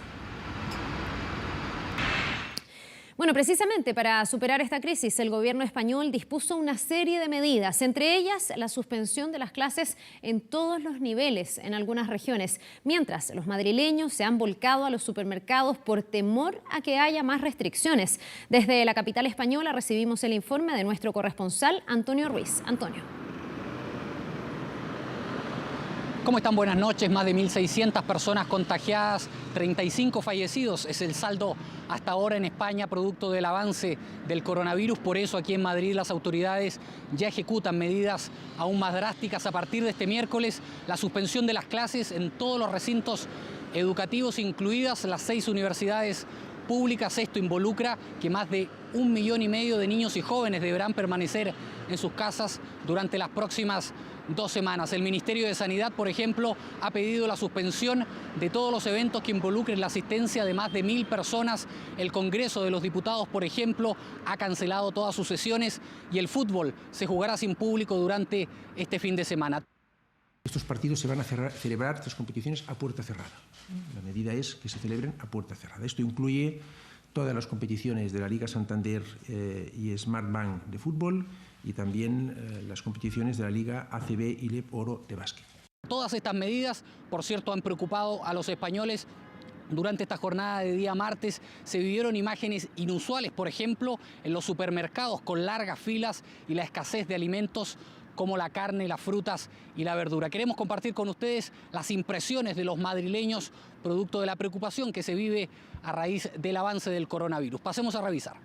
Bueno, precisamente para superar esta crisis, el gobierno español dispuso una serie de medidas, entre ellas la suspensión de las clases en todos los niveles en algunas regiones, mientras los madrileños se han volcado a los supermercados por temor a que haya más restricciones. Desde la capital española recibimos el informe de nuestro corresponsal Antonio Ruiz. Antonio. ¿Cómo están? Buenas noches. Más de 1.600 personas contagiadas, 35 fallecidos. Es el saldo hasta ahora en España, producto del avance del coronavirus. Por eso aquí en Madrid las autoridades ya ejecutan medidas aún más drásticas. A partir de este miércoles, la suspensión de las clases en todos los recintos educativos, incluidas las 6 universidades públicas. Esto involucra que más de 1,5 millones de niños y jóvenes deberán permanecer en sus casas durante las próximas 2 semanas. El Ministerio de Sanidad, por ejemplo, ha pedido la suspensión de todos los eventos que involucren la asistencia de más de 1.000 personas. El Congreso de los Diputados, por ejemplo, ha cancelado todas sus sesiones y el fútbol se jugará sin público durante este fin de semana. Estos partidos se van a celebrar, estas competiciones, a puerta cerrada. La medida es que se celebren a puerta cerrada. Esto incluye todas las competiciones de la Liga Santander y Smartbank de fútbol y también las competiciones de la Liga ACB y LEP Oro de básquet. Todas estas medidas, por cierto, han preocupado a los españoles. Durante esta jornada de día martes se vivieron imágenes inusuales, por ejemplo, en los supermercados con largas filas y la escasez de alimentos como la carne, las frutas y la verdura. Queremos compartir con ustedes las impresiones de los madrileños producto de la preocupación que se vive a raíz del avance del coronavirus. Pasemos a revisar.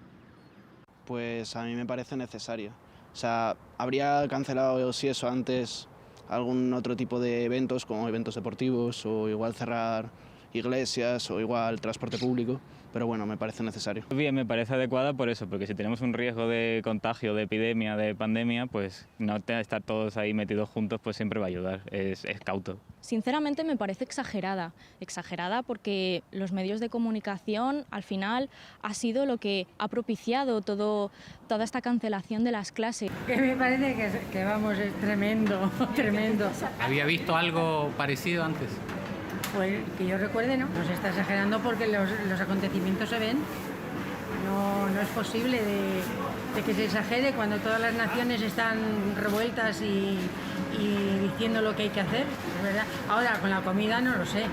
Pues a mí me parece necesario. O sea, habría cancelado, si eso, antes algún otro tipo de eventos, como eventos deportivos, o igual cerrar iglesias, o igual transporte público, pero bueno, me parece necesario. Bien, me parece adecuada por eso, porque si tenemos un riesgo de contagio, de epidemia, de pandemia, pues no estar todos ahí metidos juntos, pues siempre va a ayudar, es cauto. Sinceramente me parece exagerada porque los medios de comunicación al final ha sido lo que ha propiciado toda esta cancelación de las clases. Que me parece que vamos, es tremendo, tremendo. ¿Había visto algo parecido antes? Pues que yo recuerde, ¿no? No se está exagerando porque los acontecimientos se ven. No es posible de que se exagere cuando todas las naciones están revueltas y diciendo lo que hay que hacer, ¿verdad? Ahora, con la comida no lo sé.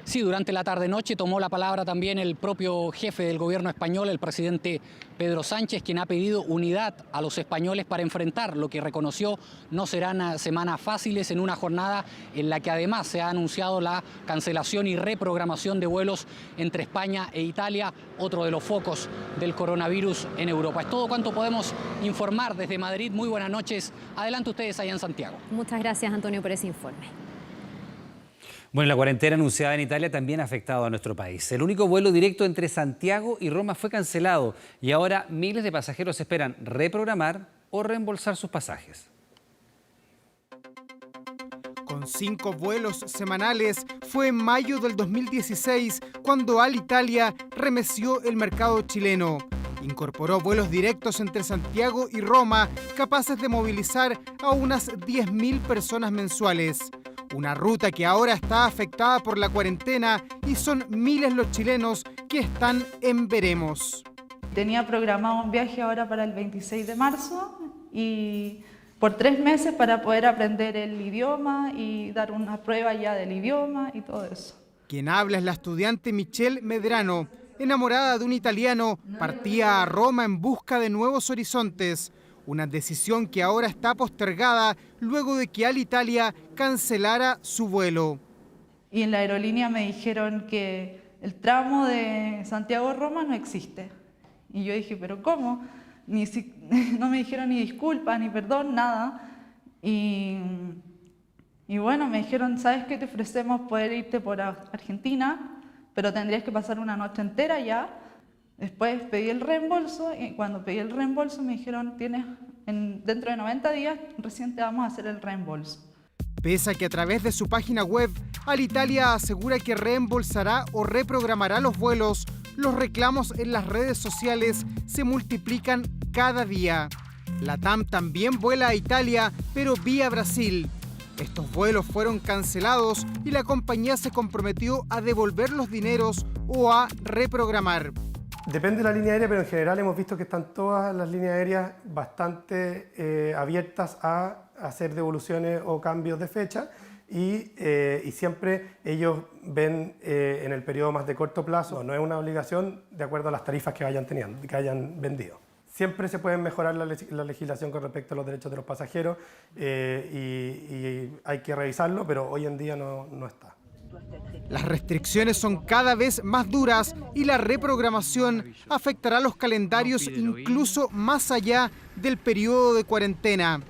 Sí, durante la tarde-noche tomó la palabra también el propio jefe del gobierno español, el presidente Pedro Sánchez, quien ha pedido unidad a los españoles para enfrentar lo que reconoció no serán semanas fáciles en una jornada en la que además se ha anunciado la cancelación y reprogramación de vuelos entre España e Italia, otro de los focos del coronavirus en Europa. Es todo cuanto podemos informar desde Madrid. Muy buenas noches. Adelante ustedes allá en Santiago. Muchas gracias, Antonio, por ese informe. Bueno, la cuarentena anunciada en Italia también ha afectado a nuestro país. El único vuelo directo entre Santiago y Roma fue cancelado y ahora miles de pasajeros esperan reprogramar o reembolsar sus pasajes. Con 5 vuelos semanales, fue en mayo del 2016 cuando Alitalia remeció el mercado chileno. Incorporó vuelos directos entre Santiago y Roma, capaces de movilizar a unas 10.000 personas mensuales. Una ruta que ahora está afectada por la cuarentena y son miles los chilenos que están en veremos. Tenía programado un viaje ahora para el 26 de marzo y por 3 meses para poder aprender el idioma y dar una prueba ya del idioma y todo eso. Quien habla es la estudiante Michelle Medrano. Enamorada de un italiano, partía a Roma en busca de nuevos horizontes. Una decisión que ahora está postergada luego de que Alitalia cancelara su vuelo. Y en la aerolínea me dijeron que el tramo de Santiago-Roma no existe. Y yo dije, ¿pero cómo? No me dijeron ni disculpas, ni perdón, nada. Y bueno, me dijeron, ¿sabes qué? Te ofrecemos poder irte por Argentina, pero tendrías que pasar una noche entera allá. Después pedí el reembolso y cuando pedí el reembolso me dijeron, dentro de 90 días recién te vamos a hacer el reembolso. Pese a que a través de su página web, Alitalia asegura que reembolsará o reprogramará los vuelos, los reclamos en las redes sociales se multiplican cada día. LATAM también vuela a Italia, pero vía Brasil. Estos vuelos fueron cancelados y la compañía se comprometió a devolver los dineros o a reprogramar. Depende de la línea aérea, pero en general hemos visto que están todas las líneas aéreas bastante abiertas a hacer devoluciones o cambios de fecha y siempre ellos ven en el periodo más de corto plazo. No es una obligación de acuerdo a las tarifas que vayan teniendo, que hayan vendido. Siempre se puede mejorar la legislación con respecto a los derechos de los pasajeros y hay que revisarlo, pero hoy en día no está. Las restricciones son cada vez más duras y la reprogramación afectará los calendarios incluso más allá del periodo de cuarentena.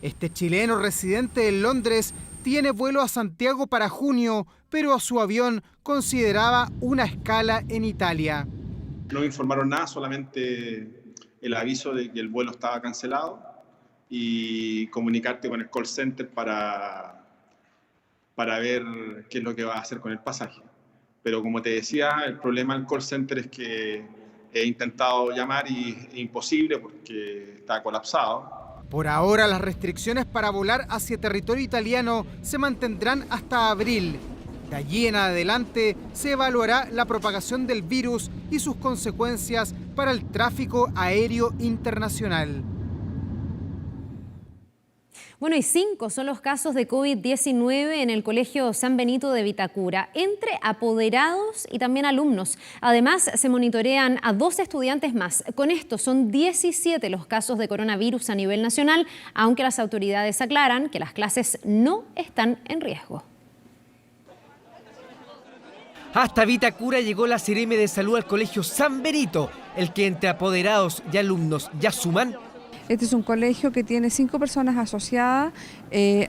Este chileno residente en Londres tiene vuelo a Santiago para junio, pero a su avión consideraba una escala en Italia. No me informaron nada, solamente el aviso de que el vuelo estaba cancelado y comunicarte con el call center para ver qué es lo que va a hacer con el pasaje. Pero como te decía, el problema del call center es que he intentado llamar y es imposible porque está colapsado. Por ahora, las restricciones para volar hacia territorio italiano se mantendrán hasta abril. De allí en adelante se evaluará la propagación del virus y sus consecuencias para el tráfico aéreo internacional. Bueno, y 5 son los casos de COVID-19 en el Colegio San Benito de Vitacura, entre apoderados y también alumnos. Además, se monitorean a 2 estudiantes más. Con esto son 17 los casos de coronavirus a nivel nacional, aunque las autoridades aclaran que las clases no están en riesgo. Hasta Vitacura llegó la CRM de Salud al Colegio San Benito, el que entre apoderados y alumnos ya suman. Este es un colegio que tiene 5 personas asociadas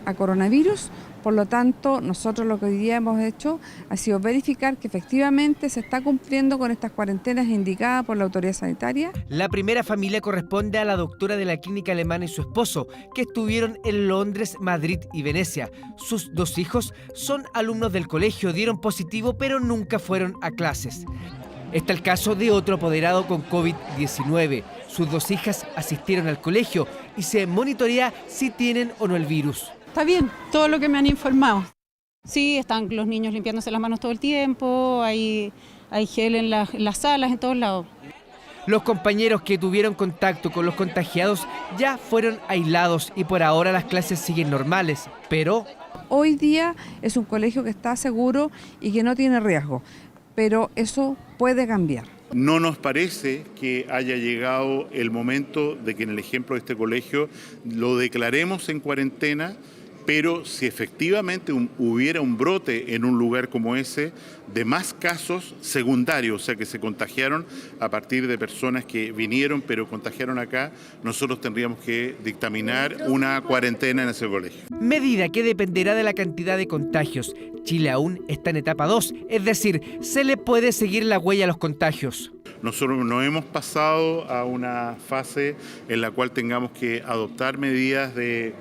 a coronavirus, por lo tanto nosotros lo que hoy día hemos hecho ha sido verificar que efectivamente se está cumpliendo con estas cuarentenas indicadas por la autoridad sanitaria. La primera familia corresponde a la doctora de la clínica alemana y su esposo, que estuvieron en Londres, Madrid y Venecia. Sus 2 hijos son alumnos del colegio, dieron positivo pero nunca fueron a clases. Está el caso de otro apoderado con COVID-19. Sus 2 hijas asistieron al colegio y se monitorea si tienen o no el virus. Está bien, todo lo que me han informado. Sí, están los niños limpiándose las manos todo el tiempo, hay gel en las salas, en todos lados. Los compañeros que tuvieron contacto con los contagiados ya fueron aislados y por ahora las clases siguen normales, pero... Hoy día es un colegio que está seguro y que no tiene riesgo, pero eso puede cambiar. No nos parece que haya llegado el momento de que en el ejemplo de este colegio lo declaremos en cuarentena, pero si efectivamente hubiera un brote en un lugar como ese, de más casos secundarios, o sea que se contagiaron a partir de personas que vinieron pero contagiaron acá, nosotros tendríamos que dictaminar una cuarentena en ese colegio. Medida que dependerá de la cantidad de contagios. Chile aún está en etapa 2, es decir, se le puede seguir la huella a los contagios. Nosotros no hemos pasado a una fase en la cual tengamos que adoptar medidas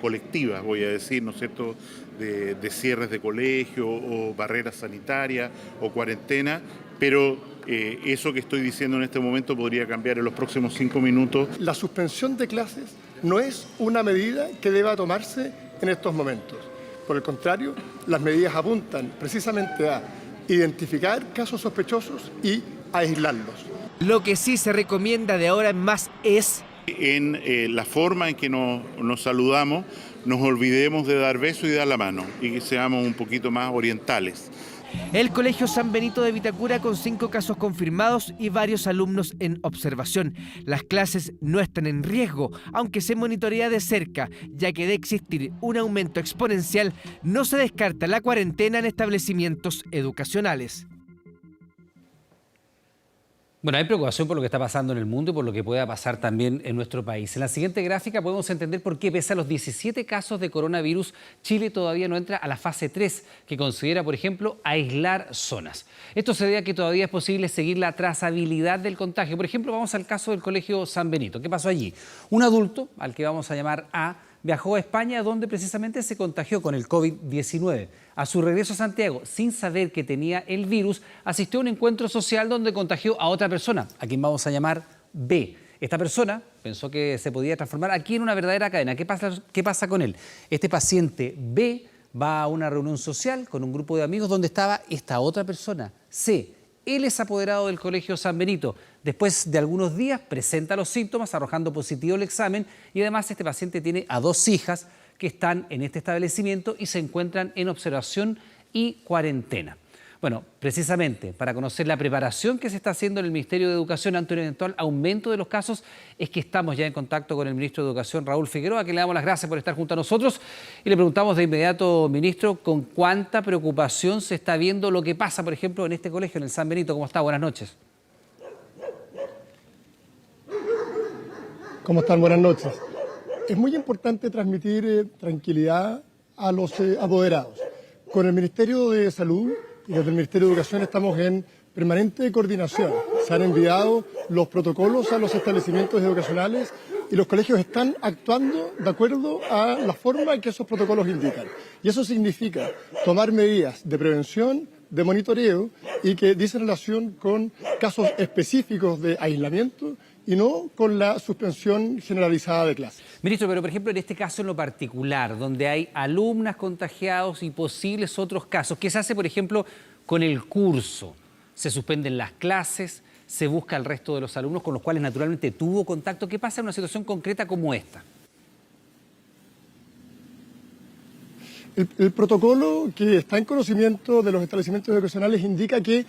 colectivas, voy a decir, ¿no es cierto?, de cierres de colegio o barreras sanitarias o cuarentena, pero eso que estoy diciendo en este momento podría cambiar en los próximos 5 minutos. La suspensión de clases no es una medida que deba tomarse en estos momentos. Por el contrario, las medidas apuntan precisamente a identificar casos sospechosos y aislarlos. Lo que sí se recomienda de ahora en más es... En la forma en que nos saludamos, nos olvidemos de dar besos y dar la mano y que seamos un poquito más orientales. El Colegio San Benito de Vitacura con 5 casos confirmados y varios alumnos en observación. Las clases no están en riesgo, aunque se monitorea de cerca, ya que de existir un aumento exponencial, no se descarta la cuarentena en establecimientos educacionales. Bueno, hay preocupación por lo que está pasando en el mundo y por lo que pueda pasar también en nuestro país. En la siguiente gráfica podemos entender por qué, pese a los 17 casos de coronavirus, Chile todavía no entra a la fase 3, que considera, por ejemplo, aislar zonas. Esto se debe a que todavía es posible seguir la trazabilidad del contagio. Por ejemplo, vamos al caso del Colegio San Benito. ¿Qué pasó allí? Un adulto, al que vamos a llamar A, viajó a España, donde precisamente se contagió con el COVID-19. A su regreso a Santiago, sin saber que tenía el virus, asistió a un encuentro social donde contagió a otra persona, a quien vamos a llamar B. Esta persona pensó que se podía transformar aquí en una verdadera cadena. ¿Qué pasa con él? Este paciente B va a una reunión social con un grupo de amigos donde estaba esta otra persona, C. Él es apoderado del Colegio San Benito. Después de algunos días presenta los síntomas arrojando positivo el examen y además este paciente tiene a 2 hijas que están en este establecimiento y se encuentran en observación y cuarentena. Bueno, precisamente para conocer la preparación que se está haciendo en el Ministerio de Educación ante un eventual aumento de los casos, es que estamos ya en contacto con el Ministro de Educación, Raúl Figueroa, a quien le damos las gracias por estar junto a nosotros y le preguntamos de inmediato, Ministro, con cuánta preocupación se está viendo lo que pasa, por ejemplo, en este colegio, en el San Benito. ¿Cómo está? Buenas noches. ¿Cómo están? Buenas noches. Es muy importante transmitir tranquilidad a los apoderados. Con el Ministerio de Salud y desde el Ministerio de Educación estamos en permanente coordinación. Se han enviado los protocolos a los establecimientos educacionales y los colegios están actuando de acuerdo a la forma que esos protocolos indican. Y eso significa tomar medidas de prevención, de monitoreo y que dicen relación con casos específicos de aislamiento y no con la suspensión generalizada de clases. Ministro, pero por ejemplo en este caso en lo particular, donde hay alumnas contagiados y posibles otros casos, ¿qué se hace por ejemplo con el curso? ¿Se suspenden las clases? ¿Se busca al resto de los alumnos con los cuales naturalmente tuvo contacto? ¿Qué pasa en una situación concreta como esta? El protocolo que está en conocimiento de los establecimientos educacionales indica que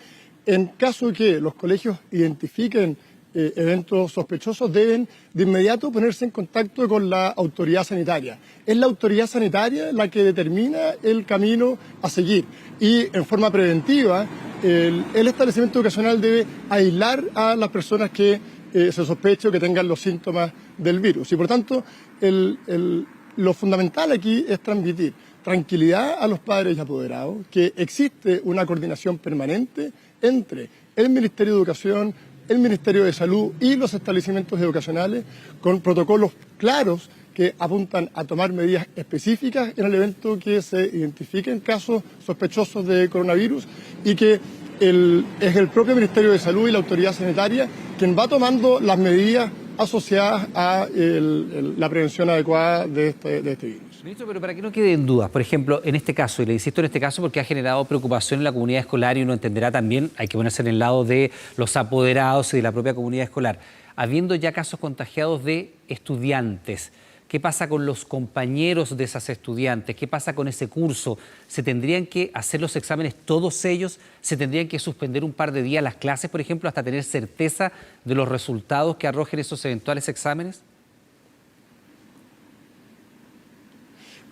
en caso de que los colegios identifiquen eventos sospechosos deben de inmediato ponerse en contacto con la autoridad sanitaria. Es la autoridad sanitaria la que determina el camino a seguir y en forma preventiva el establecimiento educacional debe aislar a las personas que se sospeche o que tengan los síntomas del virus. Y por tanto lo fundamental aquí es transmitir tranquilidad a los padres y apoderados, que existe una coordinación permanente entre el Ministerio de Educación, el Ministerio de Salud y los establecimientos educacionales con protocolos claros que apuntan a tomar medidas específicas en el evento que se identifiquen casos sospechosos de coronavirus y que es el propio Ministerio de Salud y la autoridad sanitaria quien va tomando las medidas asociadas a la prevención adecuada de este virus. Ministro, pero para que no queden dudas, por ejemplo, en este caso, y le insisto en este caso porque ha generado preocupación en la comunidad escolar y uno entenderá también, hay que ponerse en el lado de los apoderados y de la propia comunidad escolar. Habiendo ya casos contagiados de estudiantes, ¿qué pasa con los compañeros de esas estudiantes? ¿Qué pasa con ese curso? ¿Se tendrían que hacer los exámenes todos ellos? ¿Se tendrían que suspender un par de días las clases, por ejemplo, hasta tener certeza de los resultados que arrojen esos eventuales exámenes?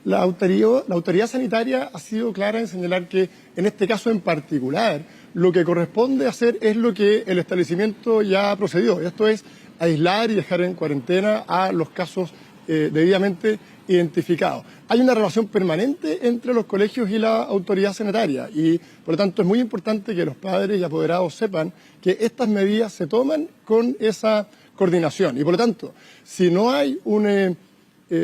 La autoridad sanitaria ha sido clara en señalar que en este caso en particular lo que corresponde hacer es lo que el establecimiento ya procedió. Esto es aislar y dejar en cuarentena a los casos debidamente identificados. Hay una relación permanente entre los colegios y la autoridad sanitaria y por lo tanto es muy importante que los padres y apoderados sepan que estas medidas se toman con esa coordinación y por lo tanto si no hay un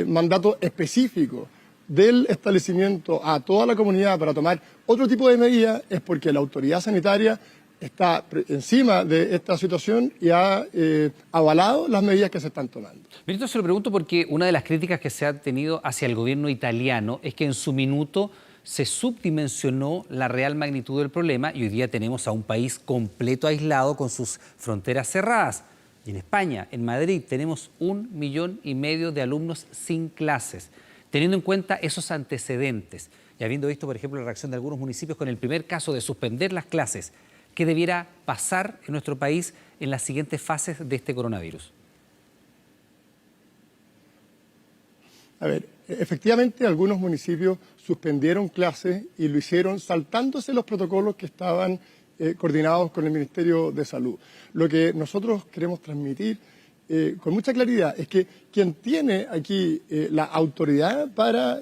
mandato específico del establecimiento a toda la comunidad para tomar otro tipo de medidas es porque la autoridad sanitaria está encima de esta situación y ha avalado las medidas que se están tomando. Ministro, se lo pregunto porque una de las críticas que se ha tenido hacia el gobierno italiano es que en su minuto se subdimensionó la real magnitud del problema y hoy día tenemos a un país completo aislado con sus fronteras cerradas. Y en España, en Madrid, tenemos 1,5 millones de alumnos sin clases. Teniendo en cuenta esos antecedentes y habiendo visto, por ejemplo, la reacción de algunos municipios con el primer caso de suspender las clases, ¿qué debiera pasar en nuestro país en las siguientes fases de este coronavirus? A ver, efectivamente algunos municipios suspendieron clases y lo hicieron saltándose los protocolos que estaban coordinados con el Ministerio de Salud. Lo que nosotros queremos transmitir con mucha claridad es que quien tiene aquí la autoridad para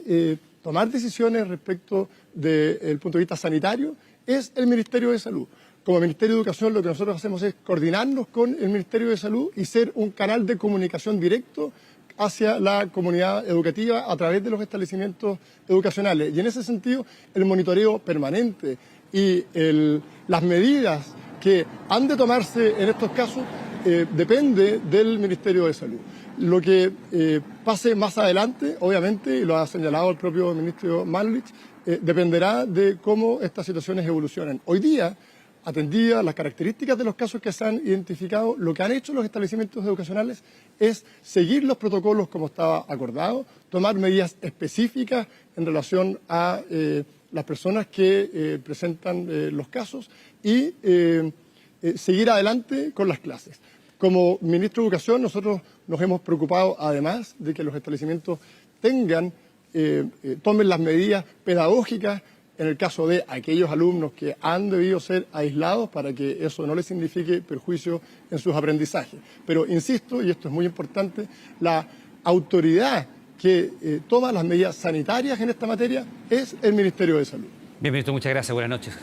tomar decisiones respecto del punto de vista sanitario es el Ministerio de Salud. Como Ministerio de Educación lo que nosotros hacemos es coordinarnos con el Ministerio de Salud y ser un canal de comunicación directo hacia la comunidad educativa a través de los establecimientos educacionales. Y en ese sentido, el monitoreo permanente y las medidas que han de tomarse en estos casos depende del Ministerio de Salud. Lo que pase más adelante, obviamente, y lo ha señalado el propio ministro Manlich, dependerá de cómo estas situaciones evolucionen. Hoy día, atendidas las características de los casos que se han identificado, lo que han hecho los establecimientos educacionales es seguir los protocolos como estaba acordado, tomar medidas específicas en relación a las personas que presentan los casos y seguir adelante con las clases. Como ministro de Educación, nosotros nos hemos preocupado, además de que los establecimientos tomen las medidas pedagógicas en el caso de aquellos alumnos que han debido ser aislados para que eso no les signifique perjuicio en sus aprendizajes. Pero insisto, y esto es muy importante, la autoridad que toma las medidas sanitarias en esta materia es el Ministerio de Salud. Bien, ministro, muchas gracias. Buenas noches.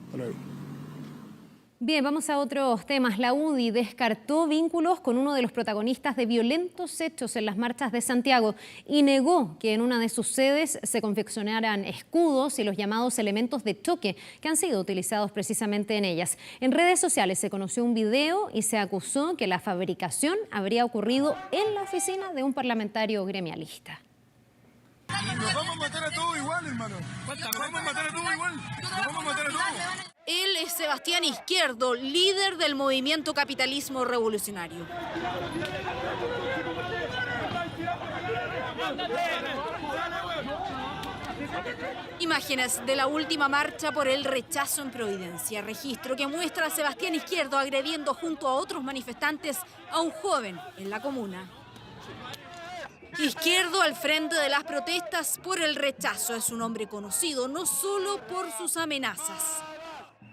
Hasta luego. Bien, vamos a otros temas. La UDI descartó vínculos con uno de los protagonistas de violentos hechos en las marchas de Santiago y negó que en una de sus sedes se confeccionaran escudos y los llamados elementos de choque que han sido utilizados precisamente en ellas. En redes sociales se conoció un video y se acusó que la fabricación habría ocurrido en la oficina de un parlamentario gremialista. Nos vamos a matar a todos igual, hermano. Nos vamos a matar a todos igual. Nos vamos a matar a todos. Él es Sebastián Izquierdo, líder del movimiento Capitalismo Revolucionario. Imágenes de la última marcha por el rechazo en Providencia. Registro que muestra a Sebastián Izquierdo agrediendo junto a otros manifestantes a un joven en la comuna. Izquierdo al frente de las protestas por el rechazo. Es un hombre conocido no solo por sus amenazas.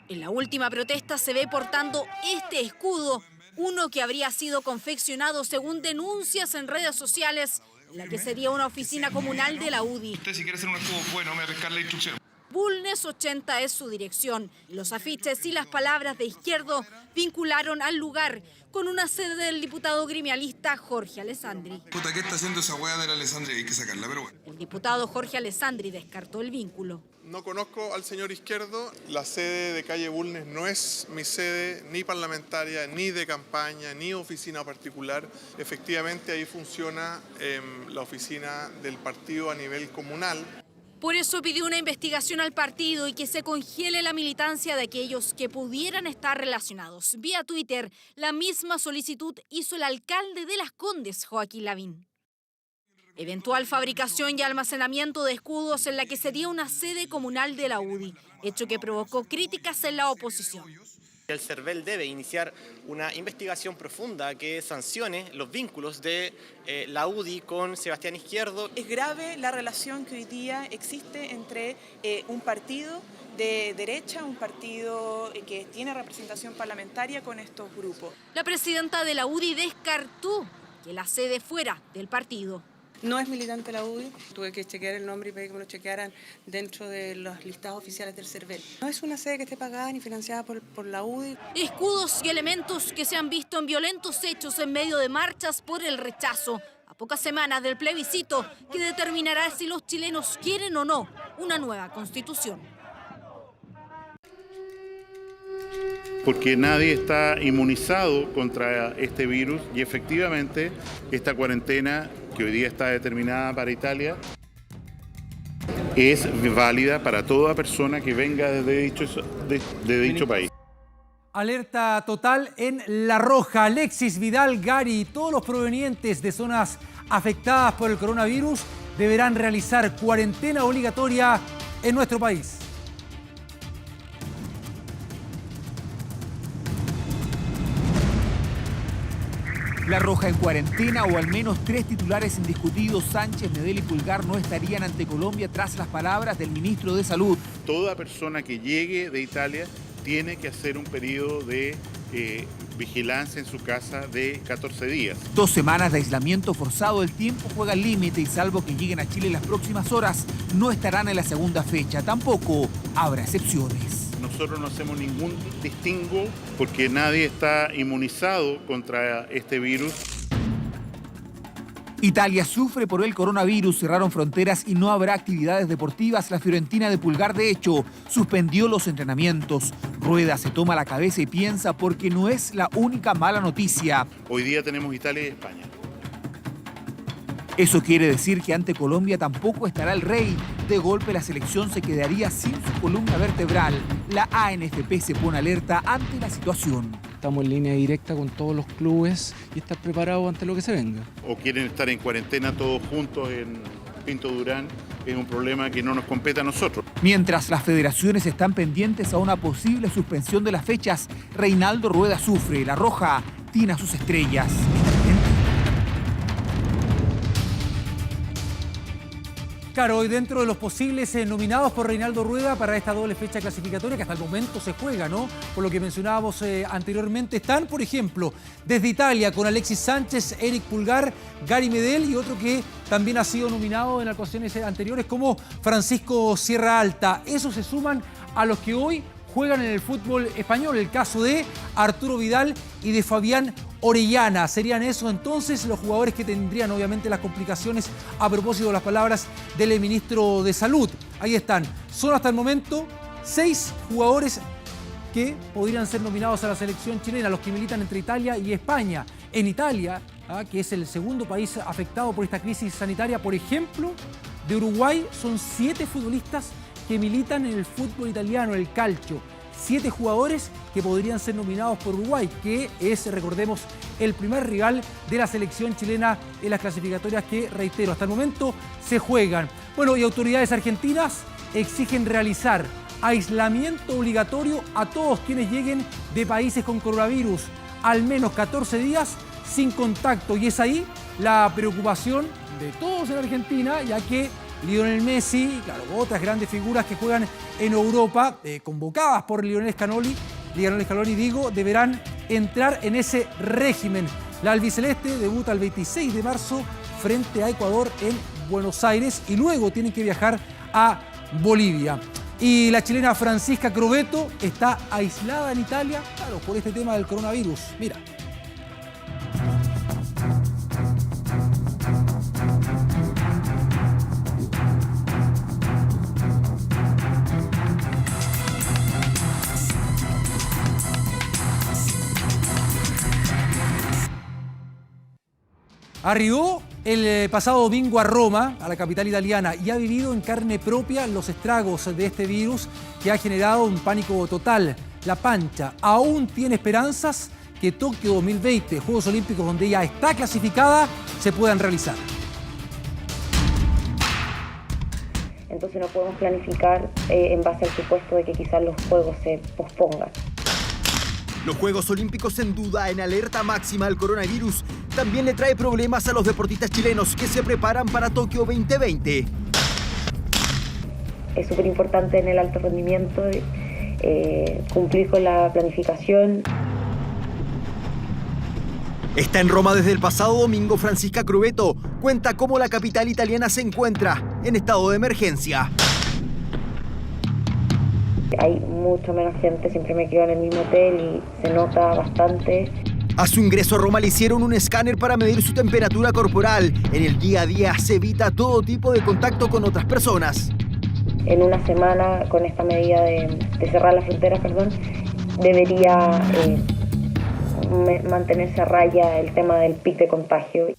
En la última protesta se ve portando este escudo, uno que habría sido confeccionado según denuncias en redes sociales, en la que sería una oficina comunal de la UDI. Usted si quiere hacer un escudo bueno, me va a pescar la instrucción. Bulnes 80 es su dirección. Los afiches y las palabras de Izquierdo vincularon al lugar con una sede del diputado gremialista Jorge Alessandri. Puta, ¿qué está haciendo esa weá de la Alessandri? Hay que sacarla, pero bueno. El diputado Jorge Alessandri descartó el vínculo. No conozco al señor Izquierdo. La sede de calle Bulnes no es mi sede ni parlamentaria, ni de campaña, ni oficina particular. Efectivamente, ahí funciona la oficina del partido a nivel comunal. Por eso pidió una investigación al partido y que se congele la militancia de aquellos que pudieran estar relacionados. Vía Twitter, la misma solicitud hizo el alcalde de Las Condes, Joaquín Lavín. Eventual fabricación y almacenamiento de escudos en la que sería una sede comunal de la UDI, hecho que provocó críticas en la oposición. El CERVEL debe iniciar una investigación profunda que sancione los vínculos de la UDI con Sebastián Izquierdo. Es grave la relación que hoy día existe entre un partido de derecha, un partido que tiene representación parlamentaria con estos grupos. La presidenta de la UDI descartó que la sede fuera del partido. No es militante de la UDI, tuve que chequear el nombre y pedir que me lo chequearan dentro de los listados oficiales del CERVEL. No es una sede que esté pagada ni financiada por la UDI. Escudos y elementos que se han visto en violentos hechos en medio de marchas por el rechazo. A pocas semanas del plebiscito que determinará si los chilenos quieren o no una nueva constitución. Porque nadie está inmunizado contra este virus y efectivamente esta cuarentena que hoy día está determinada para Italia es válida para toda persona que venga de dicho país. Alerta total en La Roja. Alexis Vidal, Gary y todos los provenientes de zonas afectadas por el coronavirus deberán realizar cuarentena obligatoria en nuestro país. La Roja en cuarentena o al menos 3 titulares indiscutidos, Sánchez, Medel y Pulgar, no estarían ante Colombia tras las palabras del ministro de Salud. Toda persona que llegue de Italia tiene que hacer un periodo de vigilancia en su casa de 14 días. 2 semanas de aislamiento forzado, el tiempo juega al límite y salvo que lleguen a Chile en las próximas horas, no estarán en la segunda fecha. Tampoco habrá excepciones. Nosotros no hacemos ningún distingo porque nadie está inmunizado contra este virus. Italia sufre por el coronavirus, cerraron fronteras y no habrá actividades deportivas. La Fiorentina de Pulgar, de hecho, suspendió los entrenamientos. Rueda se toma la cabeza y piensa porque no es la única mala noticia. Hoy día tenemos Italia y España. Eso quiere decir que ante Colombia tampoco estará el Rey. De golpe la selección se quedaría sin su columna vertebral. La ANFP se pone alerta ante la situación. Estamos en línea directa con todos los clubes y estar preparados ante lo que se venga. O quieren estar en cuarentena todos juntos en Pinto Durán, es un problema que no nos compete a nosotros. Mientras las federaciones están pendientes a una posible suspensión de las fechas, Reinaldo Rueda sufre. La Roja tiene a sus estrellas. Claro, y dentro de los posibles nominados por Reinaldo Rueda para esta doble fecha clasificatoria que hasta el momento se juega, ¿no? Por lo que mencionábamos anteriormente, están, por ejemplo, desde Italia con Alexis Sánchez, Eric Pulgar, Gary Medel y otro que también ha sido nominado en ocasiones anteriores como Francisco Sierra Alta. Esos se suman a los que hoy juegan en el fútbol español, el caso de Arturo Vidal y de Fabián Orellana. Serían esos entonces los jugadores que tendrían obviamente las complicaciones a propósito de las palabras del ministro de Salud. Ahí están. Son hasta el momento 6 jugadores que podrían ser nominados a la selección chilena, los que militan entre Italia y España. En Italia, que es el segundo país afectado por esta crisis sanitaria, por ejemplo, de Uruguay son 7 futbolistas que militan en el fútbol italiano, el calcio. 7 jugadores que podrían ser nominados por Uruguay, que es, recordemos, el primer rival de la selección chilena en las clasificatorias que, reitero, hasta el momento se juegan. Bueno, y autoridades argentinas exigen realizar aislamiento obligatorio a todos quienes lleguen de países con coronavirus, al menos 14 días sin contacto. Y es ahí la preocupación de todos en Argentina, ya que Lionel Messi y claro, otras grandes figuras que juegan en Europa, convocadas por Lionel Scaloni, deberán entrar en ese régimen. La albiceleste debuta el 26 de marzo frente a Ecuador en Buenos Aires y luego tienen que viajar a Bolivia. Y la chilena Francisca Crovetto está aislada en Italia, claro, por este tema del coronavirus. Mira. Arribó el pasado domingo a Roma, a la capital italiana, y ha vivido en carne propia los estragos de este virus que ha generado un pánico total. La Pancha aún tiene esperanzas que Tokio 2020, Juegos Olímpicos donde ella está clasificada, se puedan realizar. Entonces no podemos planificar en base al supuesto de que quizás los Juegos se pospongan. Los Juegos Olímpicos en duda, en alerta máxima al coronavirus, también le trae problemas a los deportistas chilenos que se preparan para Tokio 2020. Es súper importante en el alto rendimiento cumplir con la planificación. Está en Roma desde el pasado domingo Francisca Crovetto. Cuenta cómo la capital italiana se encuentra en estado de emergencia. Hay mucho menos gente, siempre me quedo en el mismo hotel y se nota bastante. A su ingreso a Roma le hicieron un escáner para medir su temperatura corporal. En el día a día se evita todo tipo de contacto con otras personas. En una semana, con esta medida de cerrar las fronteras, debería mantenerse a raya el tema del pic de contagio.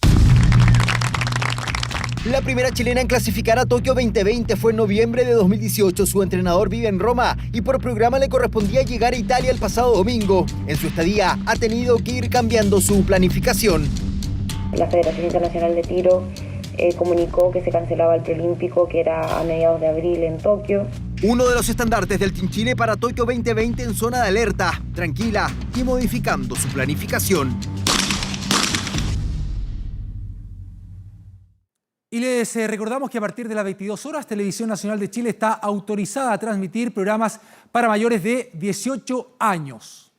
La primera chilena en clasificar a Tokio 2020 fue en noviembre de 2018. Su entrenador vive en Roma y por programa le correspondía llegar a Italia el pasado domingo. En su estadía ha tenido que ir cambiando su planificación. La Federación Internacional de Tiro comunicó que se cancelaba el preolímpico, que era a mediados de abril en Tokio. Uno de los estandartes del Team Chile para Tokio 2020 en zona de alerta, tranquila y modificando su planificación. Y les recordamos que a partir de las 22 horas, Televisión Nacional de Chile está autorizada a transmitir programas para mayores de 18 años.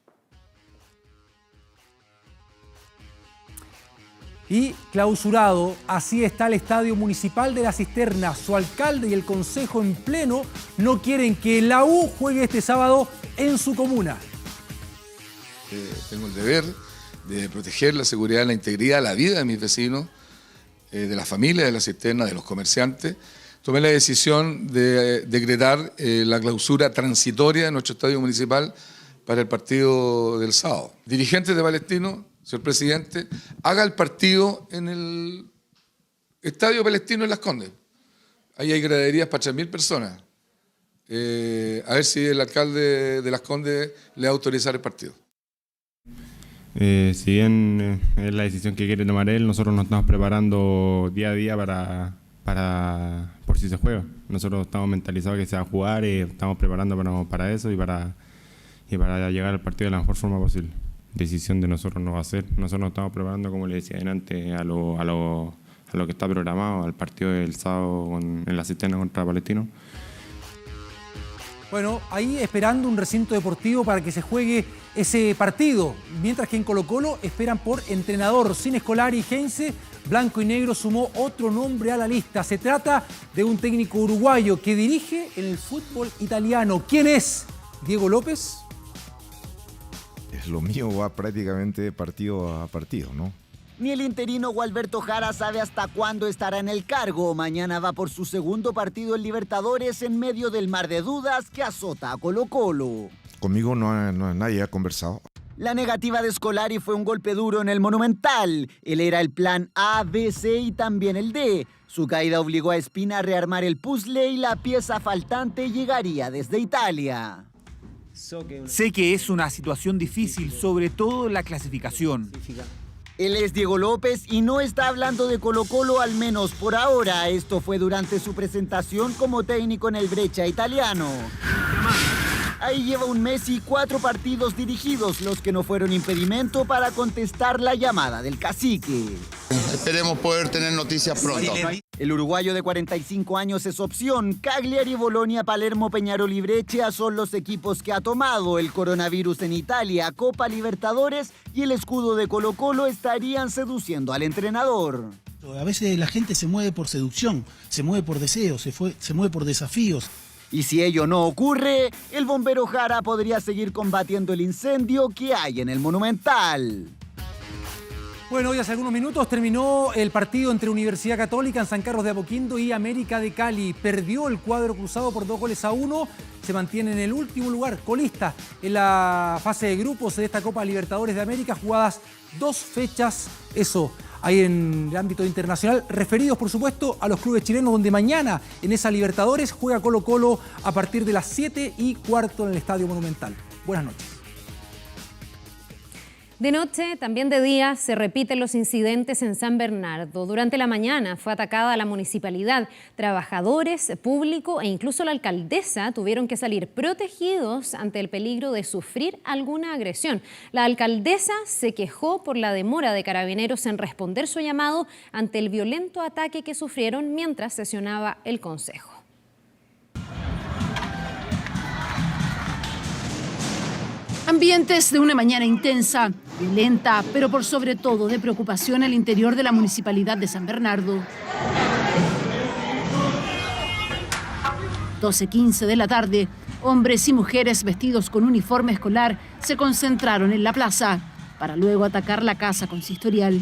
Y clausurado, así está el Estadio Municipal de La Cisterna. Su alcalde y el Consejo en pleno no quieren que la U juegue este sábado en su comuna. Tengo el deber de proteger la seguridad, la integridad, la vida de mis vecinos, de la familia de La Cisterna, de los comerciantes. Tomé la decisión de decretar la clausura transitoria de nuestro estadio municipal para el partido del sábado. Dirigentes de Palestino, señor presidente, haga el partido en el estadio Palestino en Las Condes. Ahí hay graderías para 3.000 personas. A ver si el alcalde de Las Condes le va a autorizar el partido. Si bien es la decisión que quiere tomar él, nosotros nos estamos preparando día a día para por si se juega. Nosotros estamos mentalizados que se va a jugar y estamos preparándonos para eso y para llegar al partido de la mejor forma posible. Decisión de nosotros no va a ser. Nosotros nos estamos preparando, como le decía antes, a lo que está programado, al partido del sábado en La Cisterna contra Palestino. Bueno, ahí esperando un recinto deportivo para que se juegue ese partido, mientras que en Colo-Colo esperan por entrenador. Sin Scolari y Heinze, Blanco y Negro sumó otro nombre a la lista. Se trata de un técnico uruguayo que dirige en el fútbol italiano. ¿Quién es? ¿Diego López? Lo mío va prácticamente partido a partido, ¿no? Ni el interino Gualberto Jara sabe hasta cuándo estará en el cargo. Mañana va por su segundo partido en Libertadores en medio del mar de dudas que azota a Colo-Colo. Conmigo nadie ha conversado. La negativa de Scolari fue un golpe duro en el Monumental. Él era el plan A, B, C y también el D. Su caída obligó a Espina a rearmar el puzzle y la pieza faltante llegaría desde Italia. Sé que es una situación difícil, sobre todo en la clasificación. Él es Diego López y no está hablando de Colo-Colo, al menos por ahora. Esto fue durante su presentación como técnico en el Breccia italiano. Ahí lleva un mes y 4 partidos dirigidos, los que no fueron impedimento para contestar la llamada del cacique. Esperemos poder tener noticias pronto. El uruguayo de 45 años es opción. Cagliari, Bolonia, Palermo, Peñarol y Breccia son los equipos que ha tomado. El coronavirus en Italia, Copa Libertadores y el escudo de Colo-Colo estarían seduciendo al entrenador. A veces la gente se mueve por seducción, se mueve por deseos, se mueve por desafíos. Y si ello no ocurre, el bombero Jara podría seguir combatiendo el incendio que hay en el Monumental. Bueno, hoy hace algunos minutos terminó el partido entre Universidad Católica en San Carlos de Apoquindo y América de Cali. Perdió el cuadro cruzado por 2-1. Se mantiene en el último lugar, colista, en la fase de grupos de esta Copa Libertadores de América, jugadas 2 fechas, eso, ahí en el ámbito internacional, referidos por supuesto a los clubes chilenos, donde mañana en esa Libertadores juega Colo-Colo a partir de las 7:15 en el Estadio Monumental. Buenas noches. De noche, también de día, se repiten los incidentes en San Bernardo. Durante la mañana fue atacada la municipalidad. Trabajadores, público e incluso la alcaldesa tuvieron que salir protegidos ante el peligro de sufrir alguna agresión. La alcaldesa se quejó por la demora de Carabineros en responder su llamado ante el violento ataque que sufrieron mientras sesionaba el Consejo. Ambientes de una mañana intensa, violenta, pero por sobre todo de preocupación al interior de la municipalidad de San Bernardo. 12:15 de la tarde, hombres y mujeres vestidos con uniforme escolar se concentraron en la plaza para luego atacar la casa consistorial.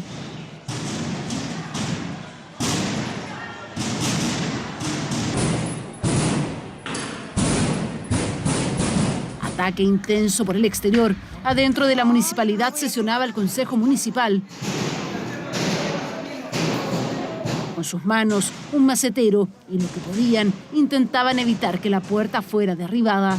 Ataque intenso por el exterior. Adentro de la municipalidad sesionaba el Consejo Municipal. Con sus manos, un macetero y lo que podían, intentaban evitar que la puerta fuera derribada.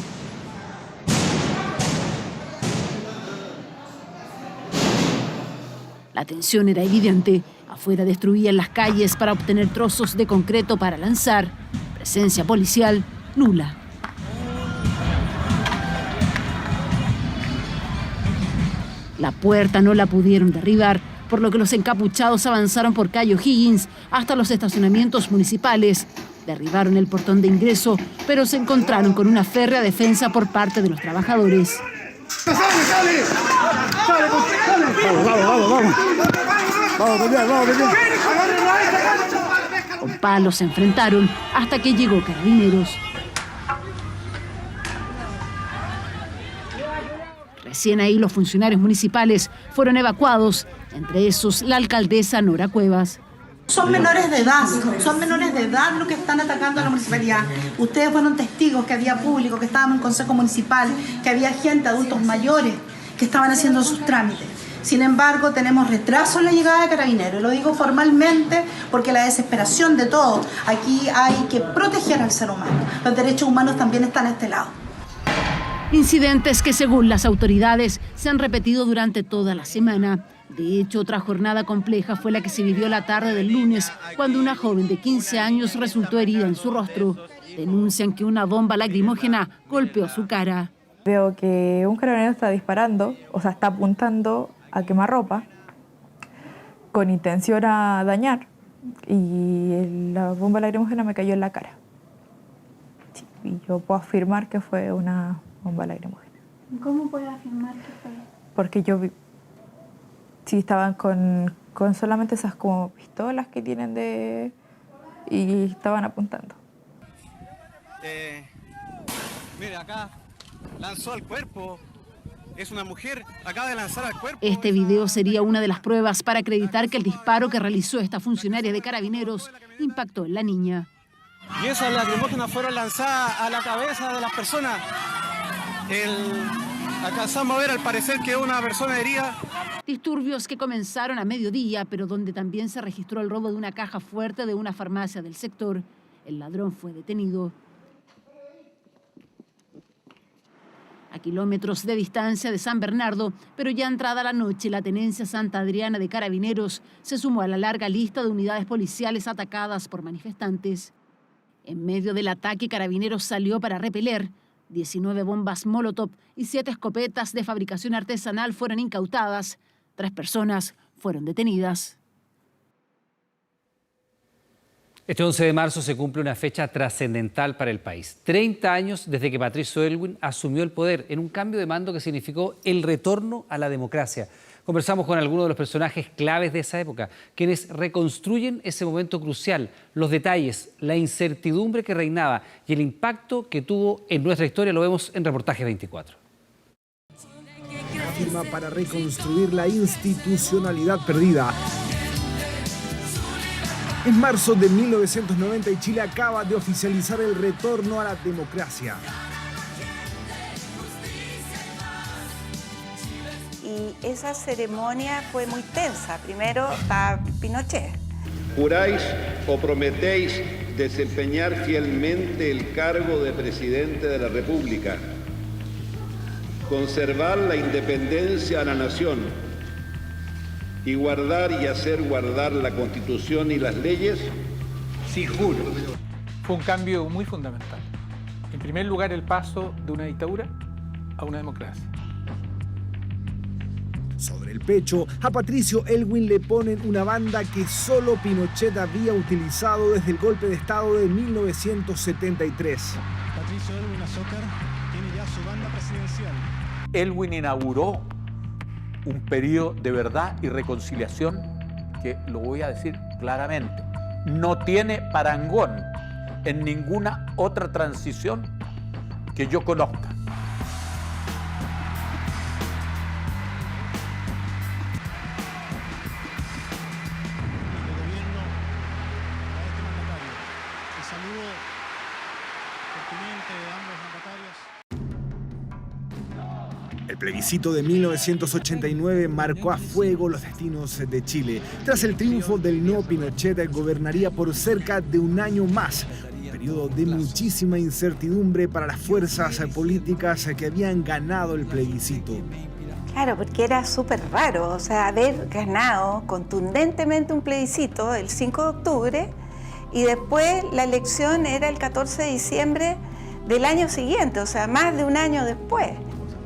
La tensión era evidente. Afuera destruían las calles para obtener trozos de concreto para lanzar. Presencia policial nula. La puerta no la pudieron derribar, por lo que los encapuchados avanzaron por calle O'Higgins hasta los estacionamientos municipales. Derribaron el portón de ingreso, pero se encontraron con una férrea defensa por parte de los trabajadores. ¡Sale! ¡Vamos a pelear! Con palos se enfrentaron hasta que llegó Carabineros. Recién ahí los funcionarios municipales fueron evacuados, entre esos la alcaldesa Nora Cuevas. Son menores de edad los que están atacando a la municipalidad. Ustedes fueron testigos que había público, que estábamos en consejo municipal, que había gente, adultos mayores, que estaban haciendo sus trámites. Sin embargo, tenemos retraso en la llegada de Carabineros. Lo digo formalmente porque la desesperación de todos. Aquí hay que proteger al ser humano. Los derechos humanos también están a este lado. Incidentes que, según las autoridades, se han repetido durante toda la semana. De hecho, otra jornada compleja fue la que se vivió la tarde del lunes, cuando una joven de 15 años resultó herida en su rostro. Denuncian que una bomba lacrimógena golpeó su cara. Veo que un carabinero está disparando, está apuntando a quemarropa, con intención a dañar, y la bomba lacrimógena me cayó en la cara. Sí, y yo puedo afirmar que fue una bomba lacrimógena. ¿Cómo puede afirmar que fue? Porque yo vi, sí, estaban con solamente esas como pistolas que tienen y estaban apuntando. Mire, acá lanzó al cuerpo. Es una mujer, acaba de lanzar al cuerpo. Este video sería una de las pruebas para acreditar que el disparo que realizó esta funcionaria de Carabineros impactó en la niña. Y esas lacrimógenas fueron lanzadas a la cabeza de las personas. Alcanzamos a ver al parecer que una persona herida. Disturbios que comenzaron a mediodía, pero donde también se registró el robo de una caja fuerte de una farmacia del sector. El ladrón fue detenido. A kilómetros de distancia de San Bernardo, pero ya entrada la noche, la Tenencia Santa Adriana de Carabineros se sumó a la larga lista de unidades policiales atacadas por manifestantes. En medio del ataque, Carabineros salió para repeler. 19 bombas Molotov y 7 escopetas de fabricación artesanal fueron incautadas. 3 personas fueron detenidas. Este 11 de marzo se cumple una fecha trascendental para el país. 30 años desde que Patricio Aylwin asumió el poder en un cambio de mando que significó el retorno a la democracia. Conversamos con algunos de los personajes claves de esa época, quienes reconstruyen ese momento crucial, los detalles, la incertidumbre que reinaba y el impacto que tuvo en nuestra historia. Lo vemos en Reportaje 24. Firma para reconstruir la institucionalidad perdida. En marzo de 1990 y Chile acaba de oficializar el retorno a la democracia. Y esa ceremonia fue muy tensa. Primero está Pinochet. ¿Juráis o prometéis desempeñar fielmente el cargo de presidente de la República, conservar la independencia de la nación y guardar y hacer guardar la Constitución y las leyes? Sí, juro. Fue un cambio muy fundamental. En primer lugar, el paso de una dictadura a una democracia. Sobre el pecho, a Patricio Aylwin le ponen una banda que solo Pinochet había utilizado desde el golpe de Estado de 1973. Patricio Aylwin Azócar tiene ya su banda presidencial. Aylwin inauguró un periodo de verdad y reconciliación que, lo voy a decir claramente, no tiene parangón en ninguna otra transición que yo conozca. El plebiscito de 1989 marcó a fuego los destinos de Chile. Tras el triunfo del no, Pinochet gobernaría por cerca de un año más. Un periodo de muchísima incertidumbre para las fuerzas políticas que habían ganado el plebiscito. Claro, porque era súper raro, o sea, haber ganado contundentemente un plebiscito el 5 de octubre y después la elección era el 14 de diciembre del año siguiente, o sea, más de un año después.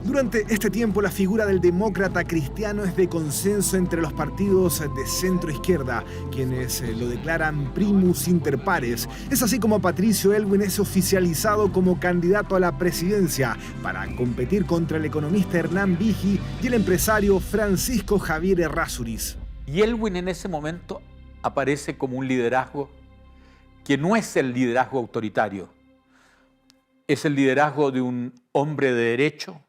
Durante este tiempo, la figura del demócrata cristiano es de consenso entre los partidos de centro-izquierda, quienes lo declaran primus inter pares. Es así como Patricio Aylwin es oficializado como candidato a la presidencia para competir contra el economista Hernán Vigi y el empresario Francisco Javier Errázuriz. Y Aylwin en ese momento aparece como un liderazgo que no es el liderazgo autoritario, es el liderazgo de un hombre de derecho,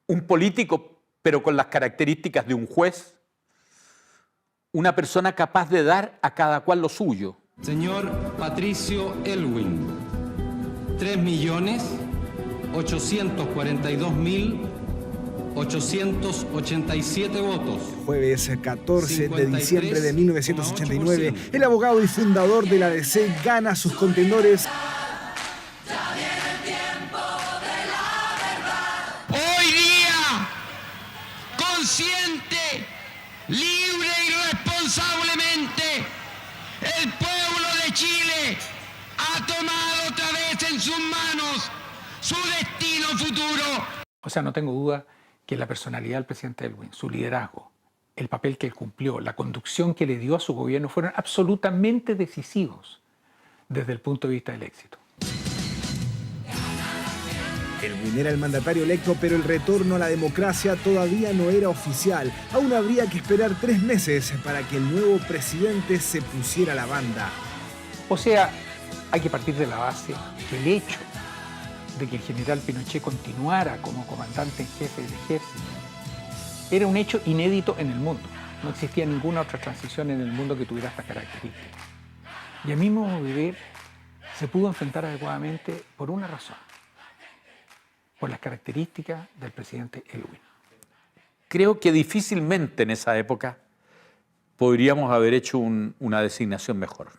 un político, pero con las características de un juez, una persona capaz de dar a cada cual lo suyo. Señor Patricio Aylwin, 3.842.887 votos. Jueves 14 de diciembre de 1989, el abogado y fundador de la DC gana a sus contendores. Consciente, libre y responsablemente, el pueblo de Chile ha tomado otra vez en sus manos su destino futuro. O sea, no tengo duda que la personalidad del presidente Aylwin, su liderazgo, el papel que él cumplió, la conducción que le dio a su gobierno fueron absolutamente decisivos desde el punto de vista del éxito. Aylwin era el mandatario electo, pero el retorno a la democracia todavía no era oficial. Aún habría que esperar 3 meses para que el nuevo presidente se pusiera la banda. O sea, hay que partir de la base que el hecho de que el general Pinochet continuara como comandante en jefe del ejército era un hecho inédito en el mundo. No existía ninguna otra transición en el mundo que tuviera esta característica. Y a mi modo de ver, se pudo enfrentar adecuadamente por una razón: por las características del presidente Aylwin. Creo que difícilmente en esa época podríamos haber hecho una designación mejor.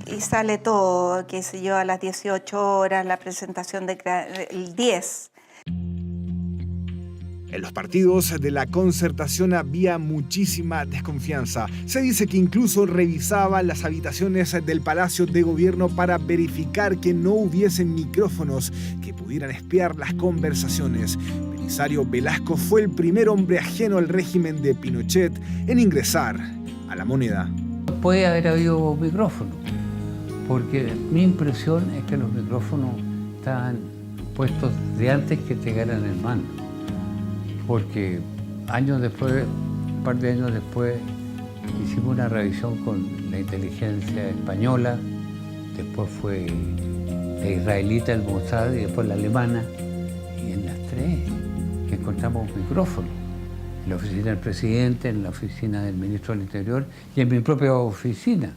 Y sale todo, qué sé yo, a las 18 horas, la presentación del 10. En los partidos de la Concertación había muchísima desconfianza. Se dice que incluso revisaban las habitaciones del Palacio de Gobierno para verificar que no hubiesen micrófonos que pudieran espiar las conversaciones. Belisario Velasco fue el primer hombre ajeno al régimen de Pinochet en ingresar a la Moneda. Puede haber habido micrófonos, porque mi impresión es que los micrófonos estaban puestos de antes que llegaran el mando. Porque años después, un par de años después, hicimos una revisión con la inteligencia española, después fue la israelita, el Mossad, y después la alemana, y en las tres encontramos micrófonos. En la oficina del presidente, en la oficina del ministro del Interior y en mi propia oficina.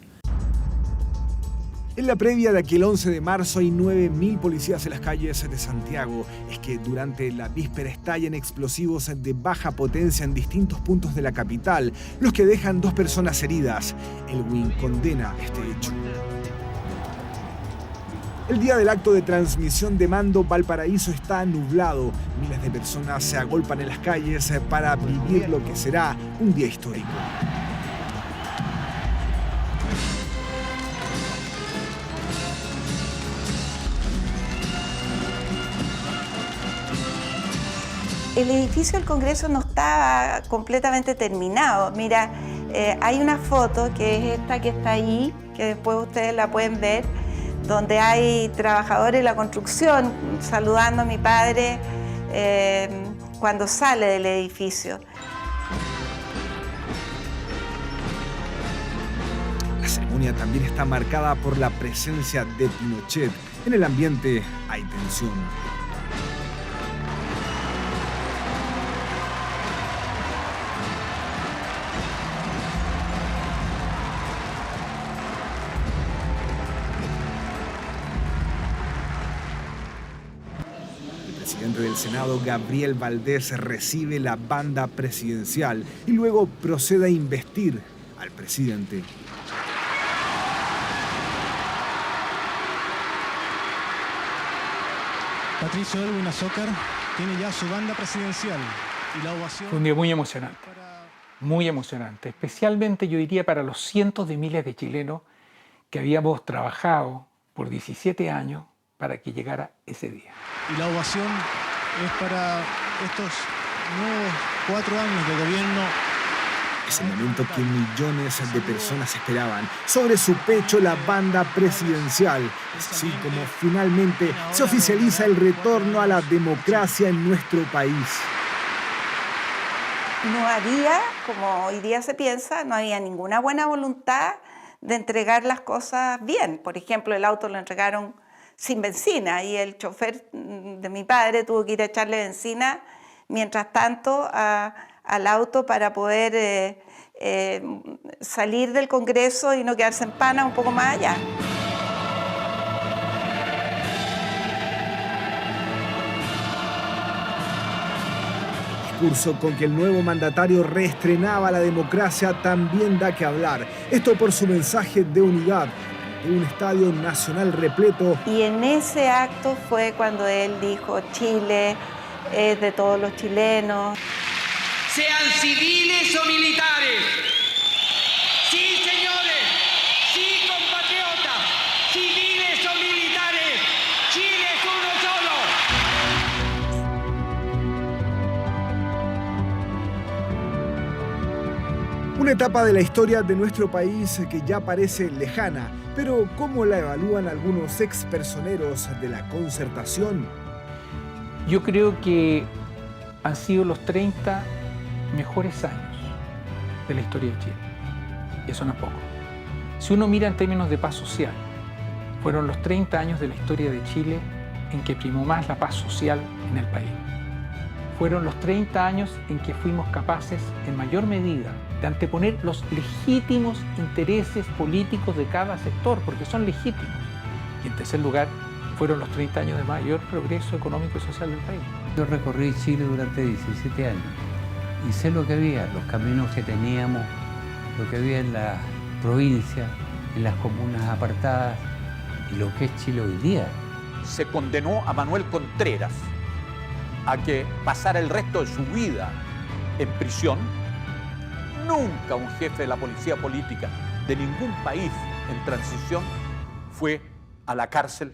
En la previa de aquel 11 de marzo hay 9.000 policías en las calles de Santiago. Es que durante la víspera estallan explosivos de baja potencia en distintos puntos de la capital, los que dejan 2 personas heridas. Elwin condena este hecho. El día del acto de transmisión de mando, Valparaíso está nublado. Miles de personas se agolpan en las calles para vivir lo que será un día histórico. El edificio del Congreso no está completamente terminado. Mira, hay una foto que es esta que está ahí, que después ustedes la pueden ver, donde hay trabajadores de la construcción saludando a mi padre cuando sale del edificio. La ceremonia también está marcada por la presencia de Pinochet. En el ambiente hay tensión. El presidente del Senado, Gabriel Valdés, recibe la banda presidencial y luego procede a investir al presidente. Patricio Elwin Azócar tiene ya su banda presidencial y la ovación... Fue un día muy emocionante, especialmente yo diría para los cientos de miles de chilenos que habíamos trabajado por 17 años para que llegara ese día. Y la ovación es para estos nuevos 4 años de gobierno. Es el momento que millones de personas esperaban. Sobre su pecho la banda presidencial. Es así como finalmente se oficializa el retorno a la democracia en nuestro país. No había, como hoy día se piensa, no había ninguna buena voluntad de entregar las cosas bien. Por ejemplo, el auto lo entregaron sin benzina y el chofer de mi padre tuvo que ir a echarle benzina mientras tanto al auto para poder salir del Congreso y no quedarse en Pana un poco más allá. Discurso con que el nuevo mandatario reestrenaba la democracia también da que hablar. Esto por su mensaje de unidad de un estadio nacional repleto. Y en ese acto fue cuando él dijo: Chile es de todos los chilenos. Sean civiles o militares. Sí, señores. Sí, compatriotas. Civiles o militares. Chile es uno solo. Una etapa de la historia de nuestro país que ya parece lejana, pero ¿cómo la evalúan algunos expersoneros de la Concertación? Yo creo que han sido los 30 mejores años de la historia de Chile. Y eso no es poco. Si uno mira en términos de paz social, fueron los 30 años de la historia de Chile en que primó más la paz social en el país. Fueron los 30 años en que fuimos capaces, en mayor medida, de anteponer los legítimos intereses políticos de cada sector, porque son legítimos. Y en tercer lugar, fueron los 30 años de mayor progreso económico y social del país. Yo recorrí Chile durante 17 años y sé lo que había, los caminos que teníamos, lo que había en la provincia, en las comunas apartadas y lo que es Chile hoy día. Se condenó a Manuel Contreras a que pasara el resto de su vida en prisión. Nunca un jefe de la policía política de ningún país en transición fue a la cárcel,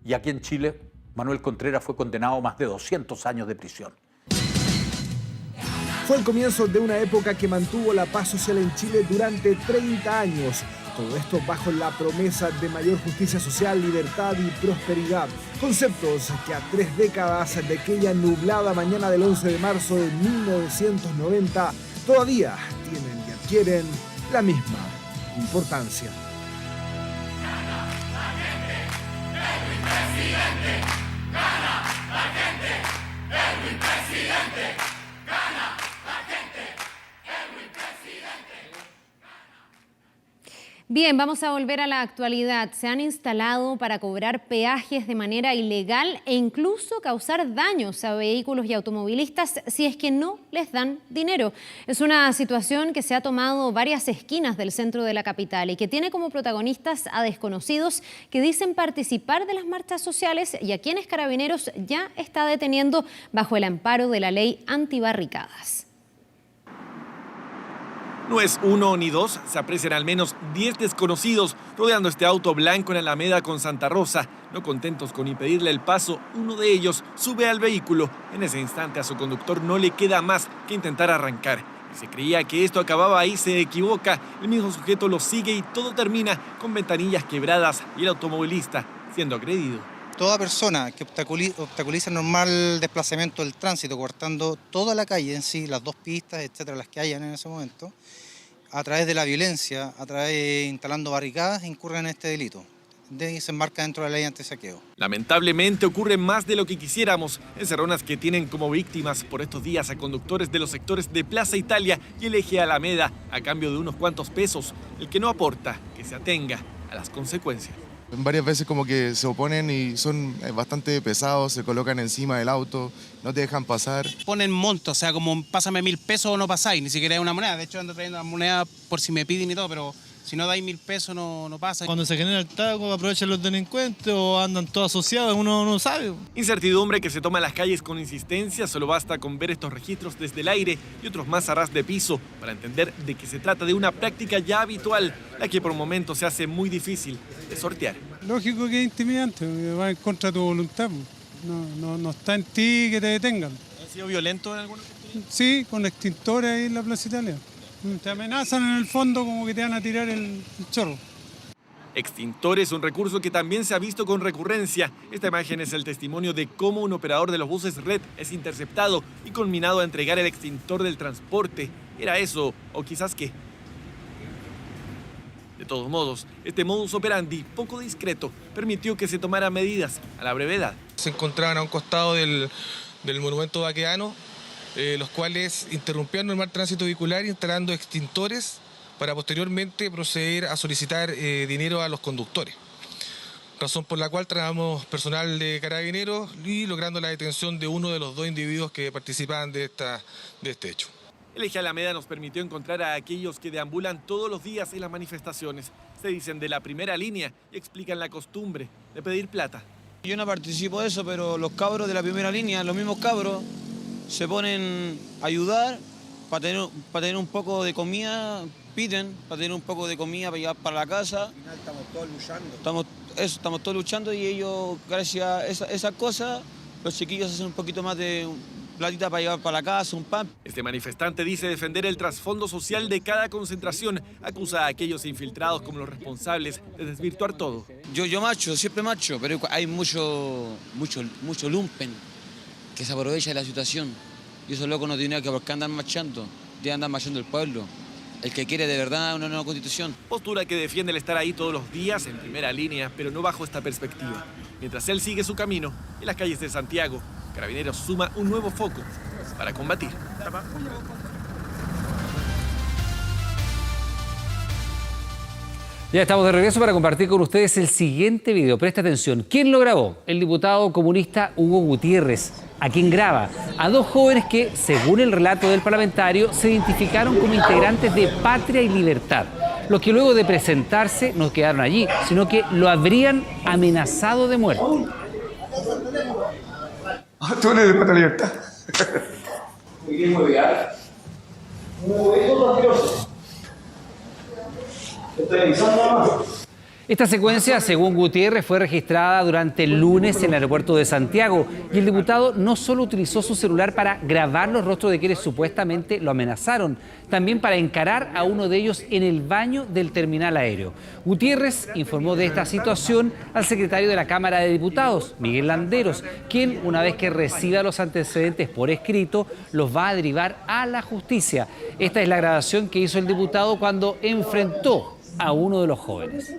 y aquí en Chile Manuel Contreras fue condenado a más de 200 años de prisión. Fue el comienzo de una época que mantuvo la paz social en Chile durante 30 años. Todo esto bajo la promesa de mayor justicia social, libertad y prosperidad. Conceptos que a 3 décadas de aquella nublada mañana del 11 de marzo de 1990 todavía tienen y adquieren la misma importancia. Bien, vamos a volver a la actualidad. Se han instalado para cobrar peajes de manera ilegal e incluso causar daños a vehículos y automovilistas si es que no les dan dinero. Es una situación que se ha tomado varias esquinas del centro de la capital y que tiene como protagonistas a desconocidos que dicen participar de las marchas sociales y a quienes Carabineros ya está deteniendo bajo el amparo de la ley antibarricadas. No es uno ni dos, se aprecian al menos 10 desconocidos rodeando este auto blanco en Alameda con Santa Rosa. No contentos con impedirle el paso, uno de ellos sube al vehículo. En ese instante a su conductor no le queda más que intentar arrancar. Y se creía que esto acababa ahí, se equivoca. El mismo sujeto lo sigue y todo termina con ventanillas quebradas y el automovilista siendo agredido. Toda persona que obstaculiza el normal desplazamiento del tránsito, cortando toda la calle en sí, las dos pistas, etcétera, las que hayan en ese momento, a través de la violencia, instalando barricadas, incurren en este delito. Se enmarca dentro de la ley antisaqueo. Lamentablemente ocurre más de lo que quisiéramos. Encerronas que tienen como víctimas por estos días a conductores de los sectores de Plaza Italia y el eje Alameda, a cambio de unos cuantos pesos. El que no aporta, que se atenga a las consecuencias. Varias veces como que se oponen y son bastante pesados, se colocan encima del auto, no te dejan pasar. Ponen montos, o sea, como pásame 1.000 pesos o no pasáis, ni siquiera es una moneda. De hecho ando trayendo una moneda por si me piden y todo, pero si no dais 1.000 pesos no pasa. Cuando se genera el taco aprovechan los delincuentes o andan todos asociados, uno no sabe. Incertidumbre que se toma en las calles con insistencia, solo basta con ver estos registros desde el aire y otros más a ras de piso para entender de que se trata de una práctica ya habitual, la que por momentos se hace muy difícil de sortear. Lógico que es intimidante, va en contra de tu voluntad. No está en ti que te detengan. ¿Han sido violentos en algunos? Sí, con extintores ahí en la Plaza Italia. Te amenazan en el fondo como que te van a tirar el chorro. Extintores, un recurso que también se ha visto con recurrencia. Esta imagen es el testimonio de cómo un operador de los buses Red es interceptado y conminado a entregar el extintor del transporte. ¿Era eso o quizás qué? De todos modos, este modus operandi poco discreto permitió que se tomaran medidas a la brevedad. Se encontraban a un costado del monumento Baqueano, los cuales interrumpían el normal tránsito vehicular instalando extintores para posteriormente proceder a solicitar dinero a los conductores. Razón por la cual trasladamos personal de Carabineros y logrando la detención de uno de los dos individuos que participaban de este hecho. El eje Alameda nos permitió encontrar a aquellos que deambulan todos los días en las manifestaciones. Se dicen de la primera línea y explican la costumbre de pedir plata. Yo no participo de eso, pero los cabros de la primera línea, los mismos cabros, se ponen a ayudar para tener un poco de comida, piden para tener un poco de comida para llevar para la casa. Al final estamos todos luchando. Estamos todos luchando y ellos, gracias a esas cosas, los chiquillos hacen un poquito más de platita para llevar para la casa, un pan. Este manifestante dice defender el trasfondo social de cada concentración. Acusa a aquellos infiltrados como los responsables de desvirtuar todo. Yo macho, siempre macho, pero hay mucho lumpen que se aprovecha de la situación. Y esos locos no tienen que por qué andan marchando, ya andan marchando el pueblo. El que quiere de verdad una nueva constitución. Postura que defiende el estar ahí todos los días en primera línea, pero no bajo esta perspectiva. Mientras él sigue su camino en las calles de Santiago, Carabineros suma un nuevo foco para combatir. Ya estamos de regreso para compartir con ustedes el siguiente video. Presta atención. ¿Quién lo grabó? El diputado comunista Hugo Gutiérrez. ¿A quién graba? A dos jóvenes que, según el relato del parlamentario, se identificaron como integrantes de Patria y Libertad. Los que luego de presentarse no quedaron allí, sino que lo habrían amenazado de muerte. Tú eres de Patria y Libertad. Esta secuencia, según Gutiérrez, fue registrada durante el lunes en el aeropuerto de Santiago y el diputado no solo utilizó su celular para grabar los rostros de quienes supuestamente lo amenazaron, también para encarar a uno de ellos en el baño del terminal aéreo. Gutiérrez informó de esta situación al secretario de la Cámara de Diputados, Miguel Landeros, quien, una vez que reciba los antecedentes por escrito, los va a derivar a la justicia. Esta es la grabación que hizo el diputado cuando enfrentó a uno de los jóvenes.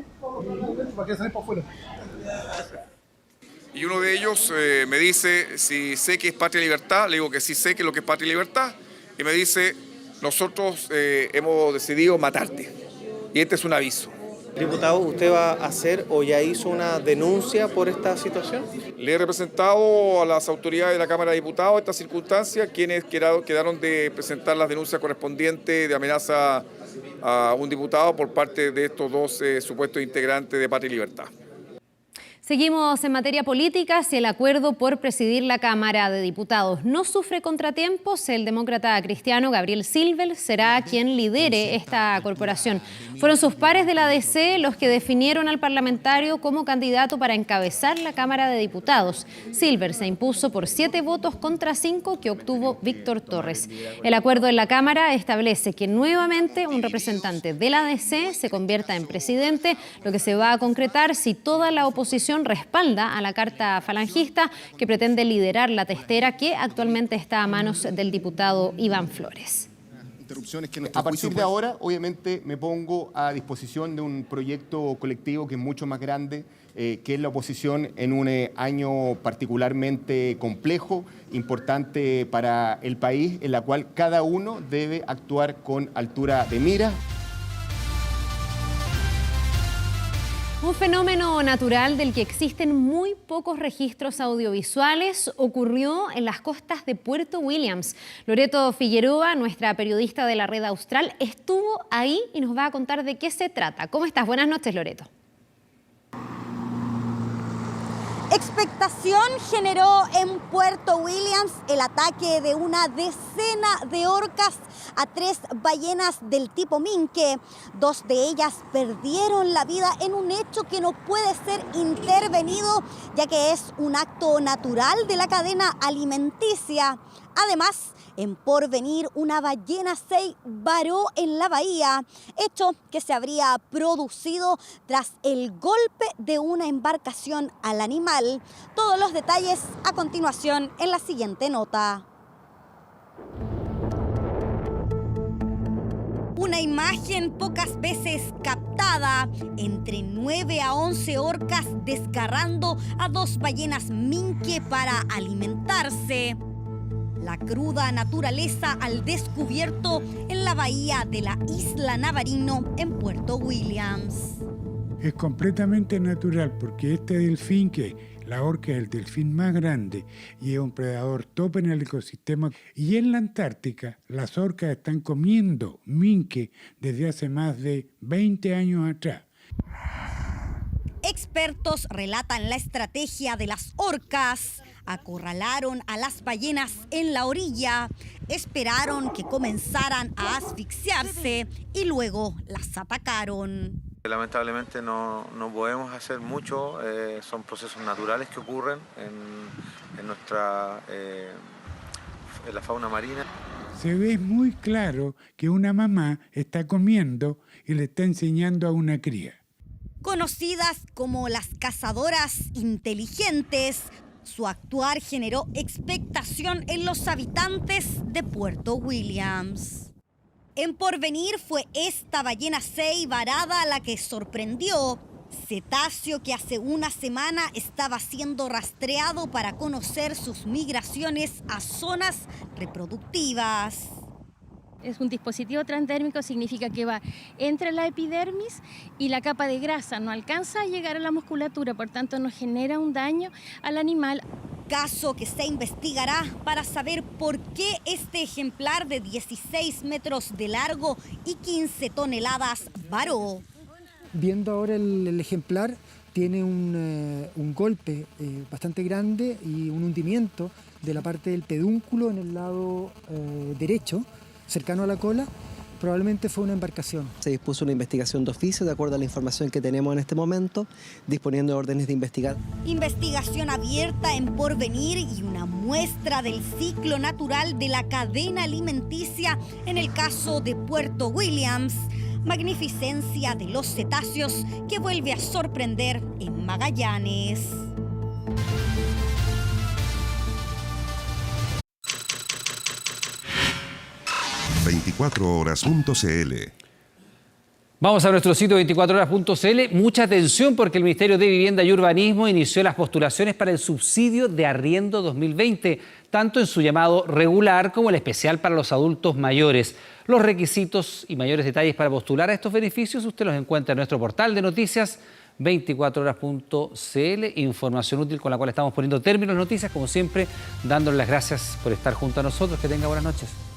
Y uno de ellos me dice si sé que es Patria y Libertad. Le digo que sí sé que es lo que es Patria y Libertad. Y me dice, nosotros hemos decidido matarte. Y este es un aviso. Diputado, ¿usted va a hacer o ya hizo una denuncia por esta situación? Le he representado a las autoridades de la Cámara de Diputados esta circunstancia, quienes quedaron de presentar las denuncias correspondientes de amenaza a un diputado por parte de estos dos supuestos integrantes de Patria y Libertad. Seguimos en materia política. Si el acuerdo por presidir la Cámara de Diputados no sufre contratiempos, el demócrata cristiano Gabriel Silver será quien lidere esta corporación. Fueron sus pares de la DC los que definieron al parlamentario como candidato para encabezar la Cámara de Diputados. Silver se impuso por 7 votos contra 5 que obtuvo Víctor Torres. El acuerdo en la Cámara establece que nuevamente un representante de la DC se convierta en presidente, lo que se va a concretar si toda la oposición respalda a la carta falangista que pretende liderar la testera que actualmente está a manos del diputado Iván Flores. A partir de ahora, obviamente, me pongo a disposición de un proyecto colectivo que es mucho más grande, que es la oposición en un año particularmente complejo, importante para el país, en la cual cada uno debe actuar con altura de mira. Un fenómeno natural del que existen muy pocos registros audiovisuales ocurrió en las costas de Puerto Williams. Loreto Figueroa, nuestra periodista de la Red Austral, estuvo ahí y nos va a contar de qué se trata. ¿Cómo estás? Buenas noches, Loreto. Expectación generó en Puerto Williams el ataque de una decena de orcas a 3 ballenas del tipo minke. 2 de ellas perdieron la vida en un hecho que no puede ser intervenido, ya que es un acto natural de la cadena alimenticia. Además, en Porvenir, una ballena 6 varó en la bahía, hecho que se habría producido tras el golpe de una embarcación al animal. Todos los detalles a continuación en la siguiente nota. Una imagen pocas veces captada, entre 9 a 11 orcas desgarrando a 2 ballenas minke para alimentarse. La cruda naturaleza al descubierto en la bahía de la Isla Navarino en Puerto Williams. Es completamente natural porque este delfín, que la orca es el delfín más grande y es un predador top en el ecosistema. Y en la Antártica las orcas están comiendo minke desde hace más de 20 años atrás. Expertos relatan la estrategia de las orcas. Acorralaron a las ballenas en la orilla, esperaron que comenzaran a asfixiarse y luego las atacaron. Lamentablemente no podemos hacer mucho, son procesos naturales que ocurren en la fauna marina. Se ve muy claro que una mamá está comiendo y le está enseñando a una cría. Conocidas como las cazadoras inteligentes, su actuar generó expectación en los habitantes de Puerto Williams. En Porvenir fue esta ballena 6 varada la que sorprendió. Cetáceo que hace una semana estaba siendo rastreado para conocer sus migraciones a zonas reproductivas. Es un dispositivo transdérmico, significa que va entre la epidermis y la capa de grasa, no alcanza a llegar a la musculatura, por tanto no genera un daño al animal. Caso que se investigará para saber por qué este ejemplar de 16 metros de largo y 15 toneladas varó. Viendo ahora el ejemplar, tiene un golpe bastante grande y un hundimiento de la parte del pedúnculo en el lado derecho, cercano a la cola. Probablemente fue una embarcación. Se dispuso una investigación de oficio de acuerdo a la información que tenemos en este momento, disponiendo de órdenes de investigar. Investigación abierta en Porvenir y una muestra del ciclo natural de la cadena alimenticia en el caso de Puerto Williams. Magnificencia de los cetáceos que vuelve a sorprender en Magallanes. ...24horas.cl. Vamos a nuestro sitio 24horas.cl. Mucha atención porque el Ministerio de Vivienda y Urbanismo inició las postulaciones para el subsidio de arriendo 2020, tanto en su llamado regular como el especial para los adultos mayores. Los requisitos y mayores detalles para postular a estos beneficios usted los encuentra en nuestro portal de noticias 24horas.cl. Información útil con la cual estamos poniendo término a las noticias, como siempre, dándoles las gracias por estar junto a nosotros. Que tenga buenas noches.